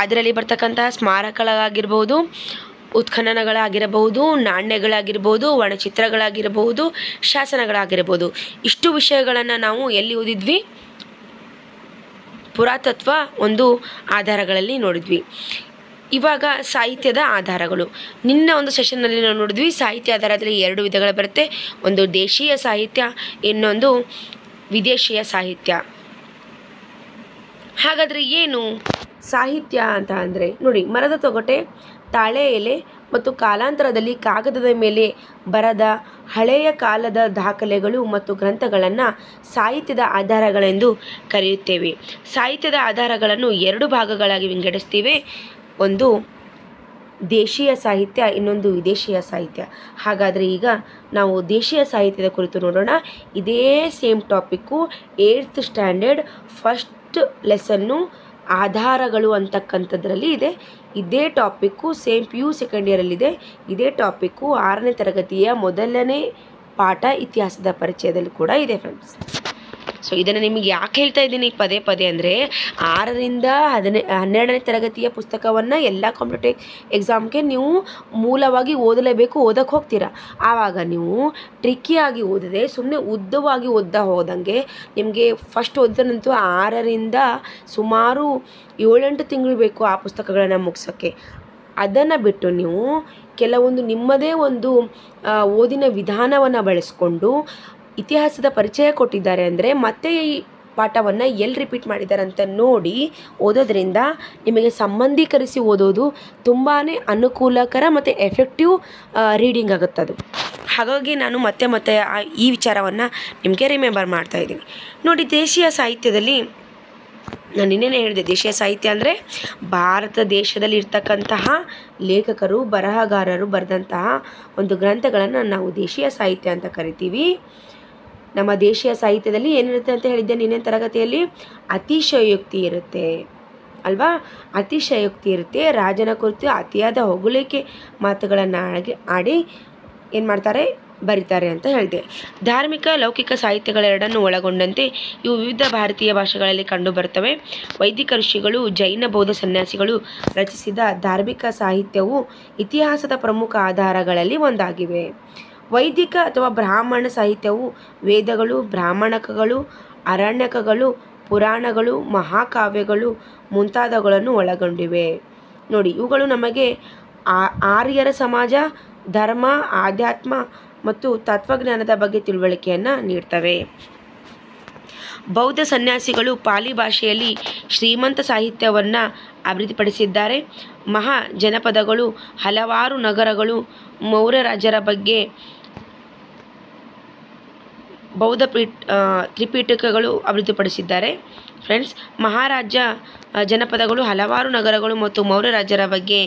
ಅದರಲ್ಲಿ ಬರ್ತಕ್ಕಂತಹ ಸ್ಮಾರಕಗಳಾಗಿರ್ಬೋದು, ಉತ್ಖನನಗಳಾಗಿರಬಹುದು, ನಾಣ್ಯಗಳಾಗಿರ್ಬೋದು, ವರ್ಣಚಿತ್ರಗಳಾಗಿರಬಹುದು, ಶಾಸನಗಳಾಗಿರ್ಬೋದು, ಇಷ್ಟು ವಿಷಯಗಳನ್ನು ನಾವು ಎಲ್ಲಿ ಓದಿದ್ವಿ? ಪುರಾತತ್ವ ಒಂದು ಆಧಾರಗಳಲ್ಲಿ ನೋಡಿದ್ವಿ. ಇವಾಗ ಸಾಹಿತ್ಯದ ಆಧಾರಗಳು. ನಿನ್ನ ಒಂದು ಸೆಷನ್ನಲ್ಲಿ ನಾವು ನೋಡಿದ್ವಿ. ಸಾಹಿತ್ಯ ಆಧಾರದಲ್ಲಿ 2 ವಿಧಗಳು ಬರುತ್ತೆ. ಒಂದು ದೇಶೀಯ ಸಾಹಿತ್ಯ, ಇನ್ನೊಂದು ವಿದೇಶೀಯ ಸಾಹಿತ್ಯ. ಹಾಗಾದರೆ ಏನು ಸಾಹಿತ್ಯ ಅಂತ ಅಂದರೆ? ನೋಡಿ, ಮರದ ತೊಗಟೆ, ತಾಳೆ ಎಲೆ ಮತ್ತು ಕಾಲಾಂತರದಲ್ಲಿ ಕಾಗದದ ಮೇಲೆ ಬರದ ಹಳೆಯ ಕಾಲದ ದಾಖಲೆಗಳು ಮತ್ತು ಗ್ರಂಥಗಳನ್ನು ಸಾಹಿತ್ಯದ ಆಧಾರಗಳೆಂದು ಕರೆಯುತ್ತೇವೆ. ಸಾಹಿತ್ಯದ ಆಧಾರಗಳನ್ನು 2 ಭಾಗಗಳಾಗಿ ವಿಂಗಡಿಸ್ತೀವಿ. ಒಂದು ದೇಶೀಯ ಸಾಹಿತ್ಯ, ಇನ್ನೊಂದು ವಿದೇಶೀಯ ಸಾಹಿತ್ಯ. ಹಾಗಾದರೆ ಈಗ ನಾವು ದೇಶೀಯ ಸಾಹಿತ್ಯದ ಕುರಿತು ನೋಡೋಣ. ಇದೇ same topic 8th standard first lesson ಆಧಾರಗಳು ಅಂತಕ್ಕಂಥದ್ರಲ್ಲಿ ಇದೆ. ಇದೇ ಟಾಪಿಕ್ಕು ಸೇಮ್ PU ಸೆಕೆಂಡ್ ಇಯರಲ್ಲಿದೆ. ಇದೇ ಟಾಪಿಕ್ಕು 6ನೇ ತರಗತಿಯ ಮೊದಲನೇ ಪಾಠ ಇತಿಹಾಸದ ಪರಿಚಯದಲ್ಲಿ ಕೂಡ ಇದೆ ಫ್ರೆಂಡ್ಸ್. ಸೊ ಇದನ್ನು ನಿಮಗೆ ಯಾಕೆ ಹೇಳ್ತಾ ಇದ್ದೀನಿ ಪದೇ ಪದೇ ಅಂದರೆ, 6ರಿಂದ 12ನೇ ತರಗತಿಯ ಪುಸ್ತಕವನ್ನು ಎಲ್ಲ ಕಾಂಪಿಟೇಟಿವ್ ಎಕ್ಸಾಮ್ಗೆ ನೀವು ಮೂಲವಾಗಿ ಓದಲೇಬೇಕು. ಓದಕ್ಕೆ ಹೋಗ್ತೀರಾ, ಆವಾಗ ನೀವು ಟ್ರಿಕ್ಕಿಯಾಗಿ ಓದಿದೆ ಸುಮ್ಮನೆ ಉದ್ದವಾಗಿ ಓದ್ತಾ ಹೋದಂಗೆ ನಿಮಗೆ ಫಸ್ಟ್ ಓದಿದಂತೂ 6ರಿಂದ ಸುಮಾರು 7-8 ತಿಂಗಳು ಬೇಕು ಆ ಪುಸ್ತಕಗಳನ್ನು ಮುಗಿಸೋಕ್ಕೆ. ಅದನ್ನು ಬಿಟ್ಟು ನೀವು ಕೆಲವೊಂದು ನಿಮ್ಮದೇ ಒಂದು ಓದಿನ ವಿಧಾನವನ್ನು ಬಳಸ್ಕೊಂಡು ಇತಿಹಾಸದ ಪರಿಚಯ ಕೊಟ್ಟಿದ್ದಾರೆ ಅಂದರೆ ಮತ್ತೆ ಈ ಪಾಠವನ್ನು ಎಲ್ಲಿ ರಿಪೀಟ್ ಮಾಡಿದ್ದಾರೆ ಅಂತ ನೋಡಿ ಓದೋದ್ರಿಂದ ನಿಮಗೆ ಸಂಬಂಧೀಕರಿಸಿ ಓದೋದು ತುಂಬಾ ಅನುಕೂಲಕರ ಮತ್ತು ಎಫೆಕ್ಟಿವ್ ರೀಡಿಂಗ್ ಆಗುತ್ತದು. ಹಾಗಾಗಿ ನಾನು ಮತ್ತೆ ಈ ವಿಚಾರವನ್ನು ನಿಮಗೆ ರಿಮೆಂಬರ್ ಮಾಡ್ತಾಯಿದ್ದೀನಿ. ನೋಡಿ, ದೇಶೀಯ ಸಾಹಿತ್ಯದಲ್ಲಿ ನಾನು ನಿನ್ನೆ ಹೇಳಿದೆ, ದೇಶೀಯ ಸಾಹಿತ್ಯ ಅಂದರೆ ಭಾರತ ದೇಶದಲ್ಲಿ ಇರ್ತಕ್ಕಂತಹ ಲೇಖಕರು, ಬರಹಗಾರರು ಬರೆದಂತಹ ಒಂದು ಗ್ರಂಥಗಳನ್ನು ನಾವು ದೇಶೀಯ ಸಾಹಿತ್ಯ ಅಂತ ಕರಿತೀವಿ. ನಮ್ಮ ದೇಶೀಯ ಸಾಹಿತ್ಯದಲ್ಲಿ ಏನಿರುತ್ತೆ ಅಂತ ಹೇಳಿದ್ದೆ ನಿನ್ನೆ ತರಗತಿಯಲ್ಲಿ? ಅತಿಶಯೋಕ್ತಿ ಇರುತ್ತೆ. ಅಲ್ವಾ? ಅತಿಶಯೋಕ್ತಿ ಇರುತ್ತೆ. ರಾಜನ ಕುರಿತು ಅತಿಯಾದ ಹೊಗಳಿಕೆ ಮಾತುಗಳನ್ನು ಆಡಿ ಏನು ಮಾಡ್ತಾರೆ, ಬರೀತಾರೆ ಅಂತ ಹೇಳಿದೆ. ಧಾರ್ಮಿಕ ಲೌಕಿಕ ಸಾಹಿತ್ಯಗಳೆರಡನ್ನು ಒಳಗೊಂಡಂತೆ ಇವು ವಿವಿಧ ಭಾರತೀಯ ಭಾಷೆಗಳಲ್ಲಿ ಕಂಡುಬರುತ್ತವೆ. ವೈದಿಕ ಋಷಿಗಳು, ಜೈನ ಬೌದ್ಧ ಸನ್ಯಾಸಿಗಳು ರಚಿಸಿದ ಧಾರ್ಮಿಕ ಸಾಹಿತ್ಯವು ಇತಿಹಾಸದ ಪ್ರಮುಖ ಆಧಾರಗಳಲ್ಲಿ ಒಂದಾಗಿವೆ. ವೈದಿಕ ಅಥವಾ ಬ್ರಾಹ್ಮಣ ಸಾಹಿತ್ಯವು ವೇದಗಳು, ಬ್ರಾಹ್ಮಣಕಗಳು, ಅರಣ್ಯಕಗಳು, ಪುರಾಣಗಳು, ಮಹಾಕಾವ್ಯಗಳು ಮುಂತಾದವುಗಳನ್ನು ಒಳಗೊಂಡಿವೆ. ನೋಡಿ, ಇವುಗಳು ನಮಗೆ ಆರ್ಯರ ಸಮಾಜ, ಧರ್ಮ, ಆಧ್ಯಾತ್ಮ ಮತ್ತು ತತ್ವಜ್ಞಾನದ ಬಗ್ಗೆ ತಿಳುವಳಿಕೆಯನ್ನು ನೀಡ್ತವೆ. ಬೌದ್ಧ ಸನ್ಯಾಸಿಗಳು ಪಾಲಿ ಭಾಷೆಯಲ್ಲಿ ಶ್ರೀಮಂತ ಸಾಹಿತ್ಯವನ್ನು ಅಭಿವೃದ್ಧಿಪಡಿಸಿದ್ದಾರೆ. ಮಹಾ ಜನಪದಗಳು, ಹಲವಾರು ನಗರಗಳು, ಮೌರ್ಯ ರಾಜರ ಬಗ್ಗೆ ಬೌದ್ಧ ತ್ರಿಪಿಟಕಗಳು ಅಭಿವೃದ್ಧಿಪಡಿಸಿದ್ದಾರೆ. ಫ್ರೆಂಡ್ಸ್, ಮಹಾರಾಜ ಜನಪದಗಳು, ಹಲವಾರು ನಗರಗಳು ಮತ್ತು ಮೌರ್ಯ ರಾಜರ ಬಗ್ಗೆ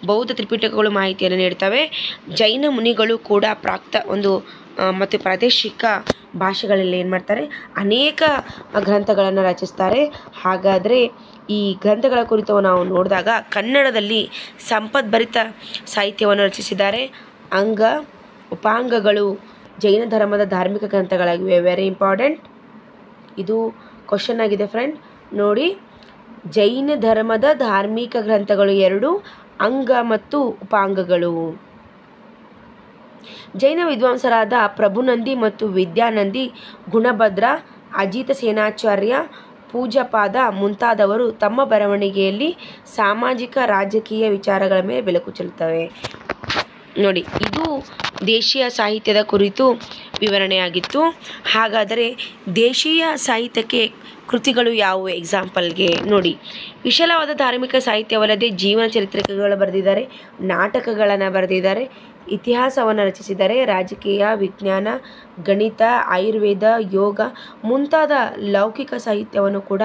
ಬೌದ್ಧ ತ್ರಿಪಿಟಕಗಳು ಮಾಹಿತಿಯನ್ನು ನೀಡ್ತವೆ. ಜೈನ ಮುನಿಗಳು ಕೂಡ ಮತ್ತು ಪ್ರಾದೇಶಿಕ ಭಾಷೆಗಳಲ್ಲಿ ಏನು ಮಾಡ್ತಾರೆ, ಅನೇಕ ಗ್ರಂಥಗಳನ್ನು ರಚಿಸ್ತಾರೆ. ಹಾಗಾದರೆ ಈ ಗ್ರಂಥಗಳ ಕುರಿತು ನಾವು ನೋಡಿದಾಗ ಕನ್ನಡದಲ್ಲಿ ಸಂಪದ್ಭರಿತ ಸಾಹಿತ್ಯವನ್ನು ರಚಿಸಿದ್ದಾರೆ. ಅಂಗ ಉಪಾಂಗಗಳು ಜೈನ ಧರ್ಮದ ಧಾರ್ಮಿಕ ಗ್ರಂಥಗಳಾಗಿವೆ. ವೆರಿ ಇಂಪಾರ್ಟೆಂಟ್, ಇದು ಕ್ವಶನ್ ಆಗಿದೆ ಫ್ರೆಂಡ್. ನೋಡಿ, ಜೈನ ಧರ್ಮದ ಧಾರ್ಮಿಕ ಗ್ರಂಥಗಳು 2, ಅಂಗ ಮತ್ತು ಉಪಾಂಗಗಳು. ಜೈನ ವಿದ್ವಾಂಸರಾದ ಪ್ರಭುನಂದಿ ಮತ್ತು ವಿದ್ಯಾನಂದಿ, ಗುಣಭದ್ರ, ಅಜಿತ ಸೇನಾಚಾರ್ಯ, ಪೂಜಾಪಾದ ಮುಂತಾದವರು ತಮ್ಮ ಬರವಣಿಗೆಯಲ್ಲಿ ಸಾಮಾಜಿಕ ರಾಜಕೀಯ ವಿಚಾರಗಳ ಮೇಲೆ ಬೆಳಕು ಚೆಲ್ಲುತ್ತವೆ. ನೋಡಿ, ಇದು ದೇಶೀಯ ಸಾಹಿತ್ಯದ ಕುರಿತು ವಿವರಣೆಯಾಗಿತ್ತು. ಹಾಗಾದರೆ ದೇಶೀಯ ಸಾಹಿತ್ಯಕ್ಕೆ ಕೃತಿಗಳು ಯಾವುವು? ಎಕ್ಸಾಂಪಲ್ಗೆ ನೋಡಿ, ವಿಶಾಲವಾದ ಧಾರ್ಮಿಕ ಸಾಹಿತ್ಯವಲ್ಲದೆ ಜೀವನ ಚರಿತ್ರೆಗಳು ಬರೆದಿದ್ದಾರೆ, ನಾಟಕಗಳನ್ನು ಬರೆದಿದ್ದಾರೆ, ಇತಿಹಾಸವನ್ನು ರಚಿಸಿದ್ದಾರೆ, ರಾಜಕೀಯ, ವಿಜ್ಞಾನ, ಗಣಿತ, ಆಯುರ್ವೇದ, ಯೋಗ ಮುಂತಾದ ಲೌಕಿಕ ಸಾಹಿತ್ಯವನ್ನು ಕೂಡ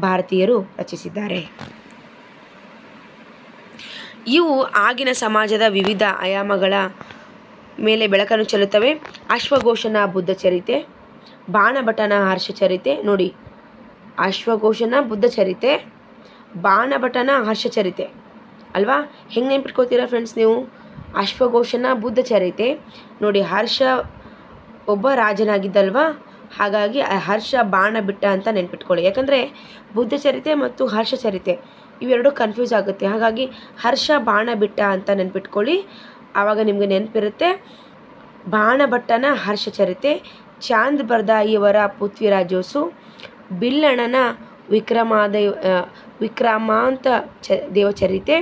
ಭಾರತೀಯರು ರಚಿಸಿದ್ದಾರೆ. ಇವು ಆಗಿನ ಸಮಾಜದ ವಿವಿಧ ಆಯಾಮಗಳ ಮೇಲೆ ಬೆಳಕನ್ನು ಚೆಲ್ಲುತ್ತವೆ. ಅಶ್ವಘೋಷನ ಬುದ್ಧ ಚರಿತೆ, ಬಾಣಭಟನ ಹರ್ಷಚರಿತೆ. ನೋಡಿ, ಅಶ್ವಘೋಷನ ಬುದ್ಧ ಚರಿತೆ, ಬಾಣಭಟನ ಹರ್ಷಚರಿತೆ ಅಲ್ವಾ? ಹೆಂಗೆ ನೆನ್ಪಿಟ್ಕೋತೀರಾ ಫ್ರೆಂಡ್ಸ್ ನೀವು? ಅಶ್ವಘೋಷನ ಬುದ್ಧ ಚರಿತೆ. ನೋಡಿ, ಹರ್ಷ ಒಬ್ಬ ರಾಜನಾಗಿದ್ದಲ್ವಾ, ಹಾಗಾಗಿ ಹರ್ಷ ಬಾಣ ಬಿಟ್ಟ ಅಂತ ನೆನ್ಪಿಟ್ಕೊಳ್ಳಿ. ಯಾಕಂದರೆ ಬುದ್ಧ ಚರಿತೆ ಮತ್ತು ಹರ್ಷ ಚರಿತೆ ಇವೆರಡು ಕನ್ಫ್ಯೂಸ್ ಆಗುತ್ತೆ. ಹಾಗಾಗಿ ಹರ್ಷ ಬಾಣ ಬಿಟ್ಟ ಅಂತ ನೆನ್ಪಿಟ್ಕೊಳ್ಳಿ, ಆವಾಗ ನಿಮಗೆ ನೆನಪಿರುತ್ತೆ. ಬಾಣಭಟ್ಟನ ಹರ್ಷಚರಿತೆ, ಚಾಂದ್ ಬರ್ದಾಯಿಯವರ ಪೃಥ್ವಿರಾಜೋಸು, ಬಿಲ್ಲಣ್ಣನ ವಿಕ್ರಮಾಂತ ದೇವಚರಿತೆ.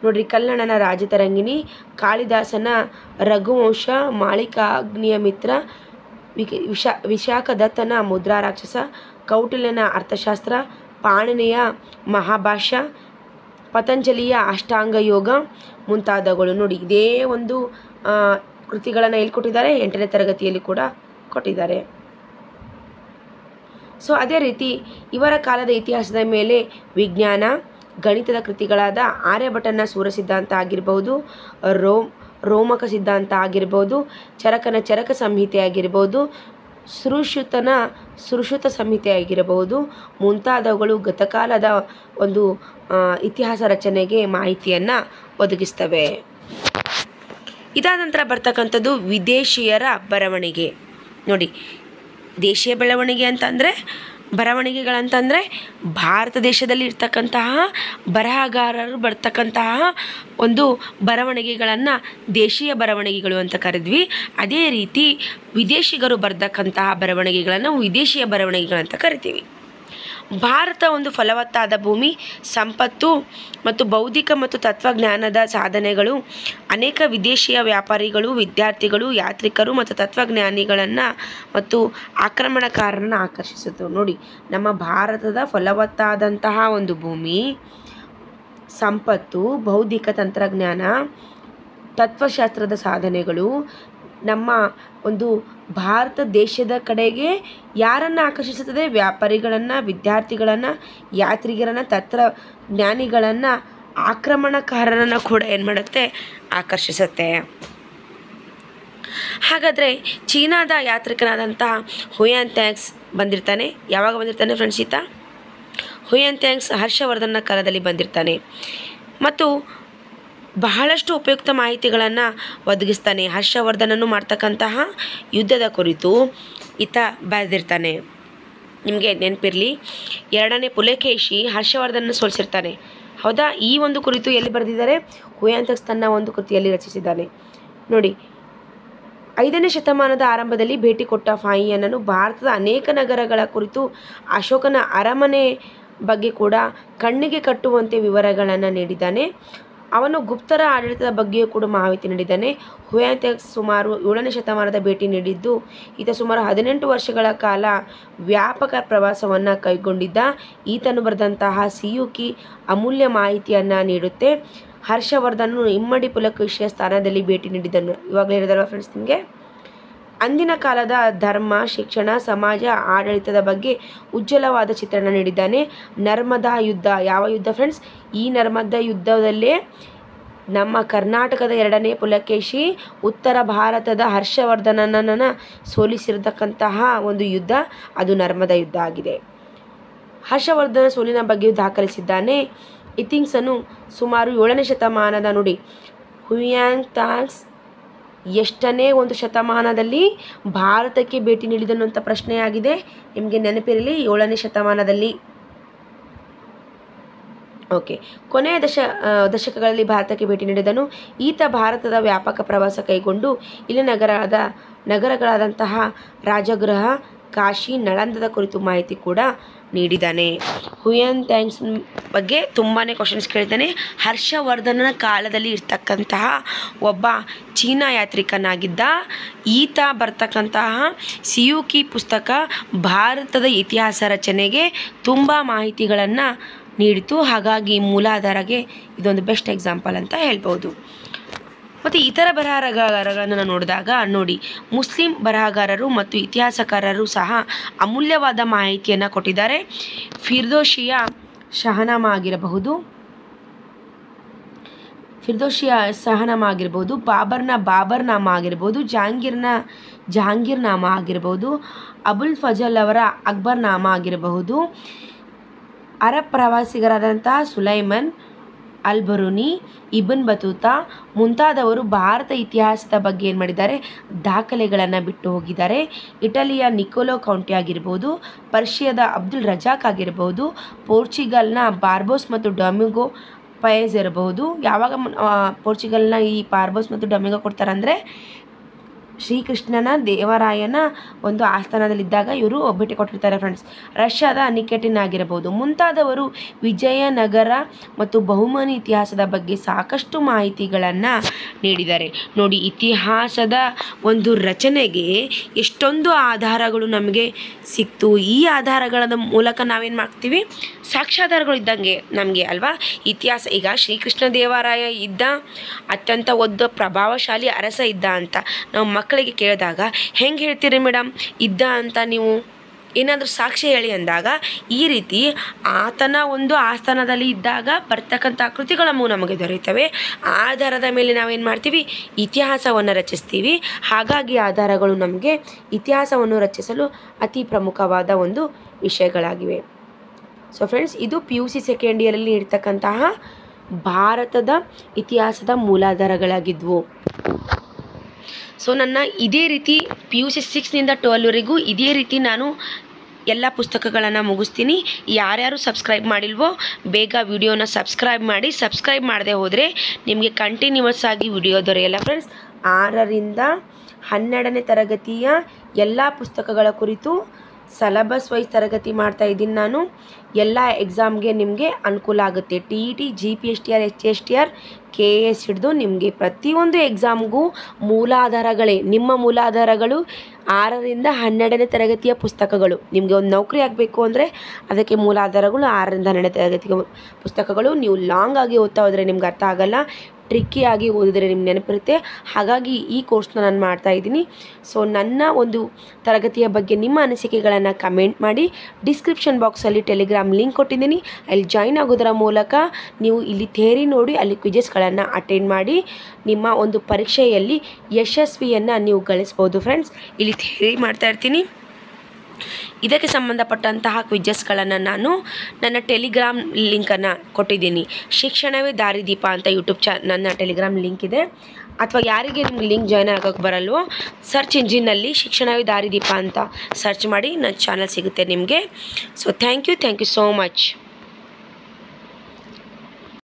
ನೋಡ್ರಿ, ಕಲ್ಲಣ್ಣನ ರಾಜತರಂಗಿಣಿ, ಕಾಳಿದಾಸನ ರಘುವಂಶ, ಮಾಳಿಕಾಗ್ನಿಯ ಮಿತ್ರ, ವಿಶಾಖದತ್ತನ ಮುದ್ರಾರಾಕ್ಷಸ, ಕೌಟಿಲ್ಯನ ಅರ್ಥಶಾಸ್ತ್ರ, ಪಾಣಿನಿಯ ಮಹಾಭಾಷ್ಯ, ಪತಂಜಲಿಯ ಅಷ್ಟಾಂಗ ಯೋಗ ಮುಂತಾದವುಗಳು. ನೋಡಿ, ಇದೇ ಒಂದು ಕೃತಿಗಳನ್ನು ಎಲ್ಲಿ ಕೊಟ್ಟಿದ್ದಾರೆ? 8ನೇ ತರಗತಿಯಲ್ಲಿ ಕೂಡ ಕೊಟ್ಟಿದ್ದಾರೆ. ಸೊ ಅದೇ ರೀತಿ ಇವರ ಕಾಲದ ಇತಿಹಾಸದ ಮೇಲೆ ವಿಜ್ಞಾನ, ಗಣಿತದ ಕೃತಿಗಳಾದ ಆರ್ಯಭಟನ ಸೂರ್ಯ ಸಿದ್ಧಾಂತ ಆಗಿರ್ಬೋದು, ರೋಮಕ ಸಿದ್ಧಾಂತ ಆಗಿರ್ಬೋದು, ಚರಕನ ಚರಕ ಸಂಹಿತೆ ಆಗಿರ್ಬೋದು, ಸುಶ್ರುತನ ಸುಶ್ರುತ ಸಂಹಿತೆ ಆಗಿರಬಹುದು ಮುಂತಾದವುಗಳು ಗತಕಾಲದ ಒಂದು ಇತಿಹಾಸ ರಚನೆಗೆ ಮಾಹಿತಿಯನ್ನು ಒದಗಿಸ್ತವೆ. ಇದಾದ ನಂತರ ಬರ್ತಕ್ಕಂಥದ್ದು ವಿದೇಶಿಯರ ಬರವಣಿಗೆ. ನೋಡಿ, ದೇಶೀಯ ಬರವಣಿಗೆಗಳಂತಂದರೆ ಭಾರತ ದೇಶದಲ್ಲಿ ಇರ್ತಕ್ಕಂತಹ ಬರಹಗಾರರು ಬರ್ತಕ್ಕಂತಹ ಒಂದು ಬರವಣಿಗೆಗಳನ್ನು ದೇಶೀಯ ಬರವಣಿಗೆಗಳು ಅಂತ ಕರೆದ್ವಿ. ಅದೇ ರೀತಿ ವಿದೇಶಿಗರು ಬರ್ತಕ್ಕಂತಹ ಬರವಣಿಗೆಗಳನ್ನು ವಿದೇಶಿಯ ಬರವಣಿಗೆಗಳಂತ ಕರಿತೀವಿ. ಭಾರತ ಒಂದು ಫಲವತ್ತಾದ ಭೂಮಿ, ಸಂಪತ್ತು ಮತ್ತು ಬೌದ್ಧಿಕ ಮತ್ತು ತತ್ವಜ್ಞಾನದ ಸಾಧನೆಗಳು ಅನೇಕ ವಿದೇಶಿಯ ವ್ಯಾಪಾರಿಗಳು, ವಿದ್ಯಾರ್ಥಿಗಳು, ಯಾತ್ರಿಕರು ಮತ್ತು ತತ್ವಜ್ಞಾನಿಗಳನ್ನು ಮತ್ತು ಆಕ್ರಮಣಕಾರರನ್ನು ಆಕರ್ಷಿಸಿತು. ನೋಡಿ, ನಮ್ಮ ಭಾರತದ ಫಲವತ್ತಾದಂತಹ ಒಂದು ಭೂಮಿ, ಸಂಪತ್ತು, ಬೌದ್ಧಿಕ ತಂತ್ರಜ್ಞಾನ, ತತ್ವಶಾಸ್ತ್ರದ ಸಾಧನೆಗಳು ನಮ್ಮ ಒಂದು ಭಾರತ ದೇಶದ ಕಡೆಗೆ ಯಾರನ್ನು ಆಕರ್ಷಿಸುತ್ತದೆ? ವ್ಯಾಪಾರಿಗಳನ್ನು, ವಿದ್ಯಾರ್ಥಿಗಳನ್ನು, ಯಾತ್ರಿಕರನ್ನು, ತತ್ವಜ್ಞಾನಿಗಳನ್ನು, ಆಕ್ರಮಣಕಾರರನ್ನು ಕೂಡ ಏನು ಮಾಡುತ್ತೆ? ಆಕರ್ಷಿಸುತ್ತೆ. ಹಾಗಾದರೆ ಚೀನಾದ ಯಾತ್ರಿಕನಾದಂತಹ ಹುಯಾನ್ ತ್ಸಾಂಗ್ ಬಂದಿರ್ತಾನೆ. ಯಾವಾಗ ಬಂದಿರ್ತಾನೆ ಫ್ರೆಂಡ್ಸ್ ಈತ? ಹುಯೆನ್ ಹರ್ಷವರ್ಧನ ಕಾಲದಲ್ಲಿ ಬಂದಿರ್ತಾನೆ ಮತ್ತು ಬಹಳಷ್ಟು ಉಪಯುಕ್ತ ಮಾಹಿತಿಗಳನ್ನು ಒದಗಿಸ್ತಾನೆ. ಹರ್ಷವರ್ಧನನು ಮಾಡ್ತಕ್ಕಂತಹ ಯುದ್ಧದ ಕುರಿತು ಈತ ಬರೆದಿರ್ತಾನೆ. ನಿಮಗೆ ನೆನಪಿರಲಿ, 2ನೇ ಪುಲಕೇಶಿ ಹರ್ಷವರ್ಧನ ಸೋಲಿಸಿರ್ತಾನೆ, ಹೌದಾ? ಈ ಒಂದು ಕುರಿತು ಎಲ್ಲಿ ಬರೆದಿದ್ದಾರೆ? ಹುಯೆನ್ ತನ್ನ ಒಂದು ಕೃತಿಯಲ್ಲಿ ರಚಿಸಿದ್ದಾನೆ. ನೋಡಿ, 5ನೇ ಶತಮಾನದ ಆರಂಭದಲ್ಲಿ ಭೇಟಿ ಕೊಟ್ಟ ಫಾಹಿಯಾನನು ಭಾರತದ ಅನೇಕ ನಗರಗಳ ಕುರಿತು, ಅಶೋಕನ ಅರಮನೆ ಬಗ್ಗೆ ಕೂಡ ಕಣ್ಣಿಗೆ ಕಟ್ಟುವಂತೆ ವಿವರಗಳನ್ನು ನೀಡಿದ್ದಾನೆ. ಅವನು ಗುಪ್ತರ ಆಡಳಿತದ ಬಗ್ಗೆಯೂ ಕೂಡ ಮಾಹಿತಿ ನೀಡಿದ್ದಾನೆ. ಹುಯೆನ್ ಸುಮಾರು 7ನೇ ಶತಮಾನದ ಭೇಟಿ ನೀಡಿದ್ದು, ಈತ ಸುಮಾರು 18 ವರ್ಷಗಳ ಕಾಲ ವ್ಯಾಪಕ ಪ್ರವಾಸವನ್ನು ಕೈಗೊಂಡಿದ್ದ. ಈತನು ಬರೆದಂತಹ ಸಿಯುಕಿ ಅಮೂಲ್ಯ ಮಾಹಿತಿಯನ್ನು ನೀಡುತ್ತೆ. ಹರ್ಷವರ್ಧನನು ಇಮ್ಮಡಿ ಪುಲಕೇಶಿಯ ಸ್ಥಾನದಲ್ಲಿ ಭೇಟಿ ನೀಡಿದ್ದನು. ಇವಾಗಲೇ ಹೇಳಿದಲ್ವ ಫ್ರೆಂಡ್ಸ್ ನಿಮಗೆ. ಅಂದಿನ ಕಾಲದ ಧರ್ಮ, ಶಿಕ್ಷಣ, ಸಮಾಜ, ಆಡಳಿತದ ಬಗ್ಗೆ ಉಜ್ವಲವಾದ ಚಿತ್ರಣ ನೀಡಿದ್ದಾನೆ. ನರ್ಮದಾ ಯುದ್ಧ, ಯಾವ ಯುದ್ಧ ಫ್ರೆಂಡ್ಸ್? ಈ ನರ್ಮದಾ ಯುದ್ಧದಲ್ಲೇ ನಮ್ಮ ಕರ್ನಾಟಕದ 2ನೇ ಪುಲಕೇಶಿ ಉತ್ತರ ಭಾರತದ ಹರ್ಷವರ್ಧನನನ್ನು ಸೋಲಿಸಿರತಕ್ಕಂತಹ ಒಂದು ಯುದ್ಧ, ಅದು ನರ್ಮದಾ ಯುದ್ಧ ಆಗಿದೆ. ಹರ್ಷವರ್ಧನ ಸೋಲಿನ ಬಗ್ಗೆಯೂ ದಾಖಲಿಸಿದ್ದಾನೆ. ಇಥಿಂಗ್ಸನು ಸುಮಾರು 7ನೇ ಶತಮಾನದ, ನೋಡಿ, ಹುಯೆನ್ ತ್ಸಾಂಗ್ ಎಷ್ಟನೇ ಒಂದು ಶತಮಾನದಲ್ಲಿ ಭಾರತಕ್ಕೆ ಭೇಟಿ ನೀಡಿದನು ಅಂತ ಪ್ರಶ್ನೆಯಾಗಿದೆ. ನಿಮಗೆ ನೆನಪಿರಲಿ, 7ನೇ ಶತಮಾನದಲ್ಲಿ. ಓಕೆ, ಕೊನೆಯ ದಶಕಗಳಲ್ಲಿ ಭಾರತಕ್ಕೆ ಭೇಟಿ ನೀಡಿದನು. ಈತ ಭಾರತದ ವ್ಯಾಪಕ ಪ್ರವಾಸ ಕೈಗೊಂಡು ಇಲ್ಲಿ ನಗರಗಳಾದಂತಹ ರಾಜಗೃಹ, ಕಾಶಿ, ನಳಂದದ ಕುರಿತು ಮಾಹಿತಿ ಕೂಡ ನೀಡಿದ್ದಾನೆ. ಹುಯೆನ್ ತ್ಸಾಂಗ್ ಬಗ್ಗೆ ತುಂಬಾ ಕ್ವಶನ್ಸ್ ಕೇಳಿದ್ದಾನೆ. ಹರ್ಷವರ್ಧನನ ಕಾಲದಲ್ಲಿ ಇರ್ತಕ್ಕಂತಹ ಒಬ್ಬ ಚೀನಾ ಯಾತ್ರಿಕನಾಗಿದ್ದ. ಈತ ಬರ್ತಕ್ಕಂತಹ ಸಿಯುಕಿ ಪುಸ್ತಕ ಭಾರತದ ಇತಿಹಾಸ ರಚನೆಗೆ ತುಂಬ ಮಾಹಿತಿಗಳನ್ನು ನೀಡಿತು. ಹಾಗಾಗಿ ಮೂಲಾಧಾರಗೆ ಇದೊಂದು ಬೆಸ್ಟ್ ಎಕ್ಸಾಂಪಲ್ ಅಂತ ಹೇಳ್ಬೋದು. ಮತ್ತು ಇತರ ಬರಹಗಾರಗಳನ್ನು ನೋಡಿದಾಗ ನೋಡಿ, ಮುಸ್ಲಿಂ ಬರಹಗಾರರು ಮತ್ತು ಇತಿಹಾಸಕಾರರು ಸಹ ಅಮೂಲ್ಯವಾದ ಮಾಹಿತಿಯನ್ನು ಕೊಟ್ಟಿದ್ದಾರೆ. ಫಿರ್ದೋಸಿಯ ಶಹನಾಮಾ ಆಗಿರ್ಬೋದು, ಬಾಬರ್ನಾಮಾ ಆಗಿರ್ಬೋದು, ಜಹಾಂಗೀರ್ನಾಮಾ ಆಗಿರ್ಬೋದು, ಅಬುಲ್ ಫಜಲ್ ಅವರ ಅಕ್ಬರ್ನಾಮಾ ಆಗಿರಬಹುದು, ಅರಬ್ ಪ್ರವಾಸಿಗರಾದಂತಹ ಸುಲೈಮನ್ ಅಲ್-ಬರೂನಿ, ಇಬ್ನ್ ಬತೂತಾ ಮುಂತಾದವರು ಭಾರತ ಇತಿಹಾಸದ ಬಗ್ಗೆ ಏನು ಮಾಡಿದ್ದಾರೆ? ದಾಖಲೆಗಳನ್ನು ಬಿಟ್ಟು ಹೋಗಿದ್ದಾರೆ. ಇಟಲಿಯ ನಿಕೋಲೋ ಕೌಂಟಿ ಆಗಿರ್ಬೋದು, ಪರ್ಷಿಯಾದ ಅಬ್ದುಲ್ ರಜಾಕ್ ಆಗಿರ್ಬೋದು, ಪೋರ್ಚುಗಲ್ನ ಬಾರ್ಬೋಸ್ ಮತ್ತು ಡೊಮಿಂಗೋ ಪಯೇಸ್ ಇರಬಹುದು. ಯಾವಾಗ ಪೋರ್ಚುಗಲ್ನ ಈ ಬಾರ್ಬೋಸ್ ಮತ್ತು ಡೊಮಿಂಗೋ ಕೊಡ್ತಾರಂದರೆ ಶ್ರೀಕೃಷ್ಣನ ದೇವರಾಯನ ಒಂದು ಆಸ್ಥಾನದಲ್ಲಿದ್ದಾಗ ಇವರು ಭೇಟಿ ಕೊಟ್ಟಿರ್ತಾರೆ ಫ್ರೆಂಡ್ಸ್. ರಷ್ಯಾದ ನಿಕೆಟಿನ್ ಆಗಿರಬಹುದು ಮುಂತಾದವರು ವಿಜಯನಗರ ಮತ್ತು ಬಹುಮನಿ ಇತಿಹಾಸದ ಬಗ್ಗೆ ಸಾಕಷ್ಟು ಮಾಹಿತಿಗಳನ್ನು ನೀಡಿದ್ದಾರೆ. ನೋಡಿ, ಇತಿಹಾಸದ ಒಂದು ರಚನೆಗೆ ಎಷ್ಟೊಂದು ಆಧಾರಗಳು ನಮಗೆ ಸಿಕ್ತು. ಈ ಆಧಾರಗಳ ಮೂಲಕ ನಾವೇನು ಮಾಡ್ತೀವಿ? ಸಾಕ್ಷ್ಯಾಧಾರಗಳು ಇದ್ದಂಗೆ ನಮಗೆ ಅಲ್ವಾ ಇತಿಹಾಸ. ಈಗ ಶ್ರೀಕೃಷ್ಣ ದೇವರಾಯ ಇದ್ದ, ಅತ್ಯಂತ ಒದ್ದ ಪ್ರಭಾವಶಾಲಿ ಅರಸ ಇದ್ದ ಅಂತ ನಾವು ಮಕ್ಕಳಿಗೆ ಕೇಳಿದಾಗ ಹೆಂಗೆ ಹೇಳ್ತೀರಿ ಮೇಡಮ್ ಇದ್ದ ಅಂತ? ನೀವು ಏನಾದರೂ ಸಾಕ್ಷ್ಯ ಹೇಳಿ ಅಂದಾಗ ಈ ರೀತಿ ಆತನ ಒಂದು ಆಸ್ಥಾನದಲ್ಲಿ ಇದ್ದಾಗ ಬರ್ತಕ್ಕಂಥ ಕೃತಿಗಳ ನಮಗೆ ದೊರೆಯುತ್ತವೆ. ಆಧಾರದ ಮೇಲೆ ನಾವೇನು ಮಾಡ್ತೀವಿ? ಇತಿಹಾಸವನ್ನು ರಚಿಸ್ತೀವಿ. ಹಾಗಾಗಿ ಆಧಾರಗಳು ನಮಗೆ ಇತಿಹಾಸವನ್ನು ರಚಿಸಲು ಅತಿ ಪ್ರಮುಖವಾದ ಒಂದು ವಿಷಯಗಳಾಗಿವೆ. ಸೊ ಫ್ರೆಂಡ್ಸ್, ಇದು PUC ಸೆಕೆಂಡ್ ಇಯರಲ್ಲಿ ಇರ್ತಕ್ಕಂತಹ ಭಾರತದ ಇತಿಹಾಸದ ಮೂಲಾಧಾರಗಳಾಗಿದ್ವು. ಸೊ ನನ್ನ ಇದೇ ರೀತಿ PUC 6ನಿಂದ 12ವರೆಗೂ ಇದೇ ರೀತಿ ನಾನು ಎಲ್ಲ ಪುಸ್ತಕಗಳನ್ನು ಮುಗಿಸ್ತೀನಿ. ಯಾರ್ಯಾರು ಸಬ್ಸ್ಕ್ರೈಬ್ ಮಾಡಿಲ್ವೋ ಬೇಗ ವಿಡಿಯೋನ ಸಬ್ಸ್ಕ್ರೈಬ್ ಮಾಡಿ. ಸಬ್ಸ್ಕ್ರೈಬ್ ಮಾಡದೆ ಹೋದರೆ ನಿಮಗೆ ಕಂಟಿನ್ಯೂಸ್ ಆಗಿ ವಿಡಿಯೋ ದೊರೆಯಲ್ಲ ಫ್ರೆಂಡ್ಸ್. 6ರಿಂದ 12ನೇ ತರಗತಿಯ ಎಲ್ಲ ಪುಸ್ತಕಗಳ ಕುರಿತು ಸಿಲೆಬಸ್ ವೈಸ್ ತರಗತಿ ಮಾಡ್ತಾ ಇದ್ದೀನಿ ನಾನು. ಎಲ್ಲ ಎಕ್ಸಾಮ್ಗೆ ನಿಮಗೆ ಅನುಕೂಲ ಆಗುತ್ತೆ. TET, GPSTR, HSTR, KS ಹಿಡಿದು ನಿಮಗೆ ಪ್ರತಿಯೊಂದು ಎಕ್ಸಾಮ್ಗೂ ಮೂಲಾಧಾರಗಳೇ ನಿಮ್ಮ ಮೂಲಾಧಾರಗಳು. 6ರಿಂದ 12ನೇ ತರಗತಿಯ ಪುಸ್ತಕಗಳು. ನಿಮಗೆ ಒಂದು ನೌಕರಿ ಆಗಬೇಕು ಅಂದರೆ ಅದಕ್ಕೆ ಮೂಲಾಧಾರಗಳು 6ರಿಂದ 12ನೇ ತರಗತಿಯ ಪುಸ್ತಕಗಳು. ನೀವು ಲಾಂಗ್ ಆಗಿ ಓದ್ತಾ ಹೋದರೆ ನಿಮ್ಗೆ ಅರ್ಥ ಆಗಲ್ಲ, ಟ್ರಿಕ್ಕಿಯಾಗಿ ಓದಿದರೆ ನಿಮ್ಗೆ ನೆನಪಿರುತ್ತೆ. ಹಾಗಾಗಿ ಈ ಕೋರ್ಸ್ನ ನಾನು ಮಾಡ್ತಾ ಇದ್ದೀನಿ. ಸೊ ನನ್ನ ಒಂದು ತರಗತಿಯ ಬಗ್ಗೆ ನಿಮ್ಮ ಅನಿಸಿಕೆಗಳನ್ನು ಕಮೆಂಟ್ ಮಾಡಿ. ಡಿಸ್ಕ್ರಿಪ್ಷನ್ ಬಾಕ್ಸಲ್ಲಿ ಟೆಲಿಗ್ರಾಮ್ ಲಿಂಕ್ ಕೊಟ್ಟಿದ್ದೀನಿ, ಅಲ್ಲಿ ಜಾಯ್ನ್ ಆಗೋದರ ಮೂಲಕ ನೀವು ಇಲ್ಲಿ ಥಿಯರಿ ನೋಡಿ ಅಲ್ಲಿ ಕ್ವಿಜಸ್ಗಳನ್ನು ಅಟೆಂಡ್ ಮಾಡಿ ನಿಮ್ಮ ಒಂದು ಪರೀಕ್ಷೆಯಲ್ಲಿ ಯಶಸ್ವಿಯನ್ನು ನೀವು ಗಳಿಸ್ಬೋದು ಫ್ರೆಂಡ್ಸ್. ಇಲ್ಲಿ ಥಿಯರಿ ಮಾಡ್ತಾ ಇರ್ತೀನಿ, ಇದಕ್ಕೆ ಸಂಬಂಧಪಟ್ಟಂತಹ ಕ್ವಿಜಸ್ಗಳನ್ನು ನಾನು ನನ್ನ ಟೆಲಿಗ್ರಾಮ್ ಲಿಂಕನ್ನು ಕೊಟ್ಟಿದ್ದೀನಿ. ಶಿಕ್ಷಣವೇ ದಾರಿದೀಪ ಅಂತ ನನ್ನ ಟೆಲಿಗ್ರಾಮ್ ಲಿಂಕ್ ಇದೆ. ಅಥವಾ ಯಾರಿಗೆ ನಿಮ್ಗೆ ಲಿಂಕ್ ಜಾಯ್ನ್ ಆಗೋಕ್ಕೆ ಬರಲ್ವೋ ಸರ್ಚ್ ಇಂಜಿನಲ್ಲಿ ಶಿಕ್ಷಣವೇ ದಾರಿದೀಪ ಅಂತ ಸರ್ಚ್ ಮಾಡಿ ನನ್ನ ಚಾನಲ್ ಸಿಗುತ್ತೆ ನಿಮಗೆ. So thank you so much.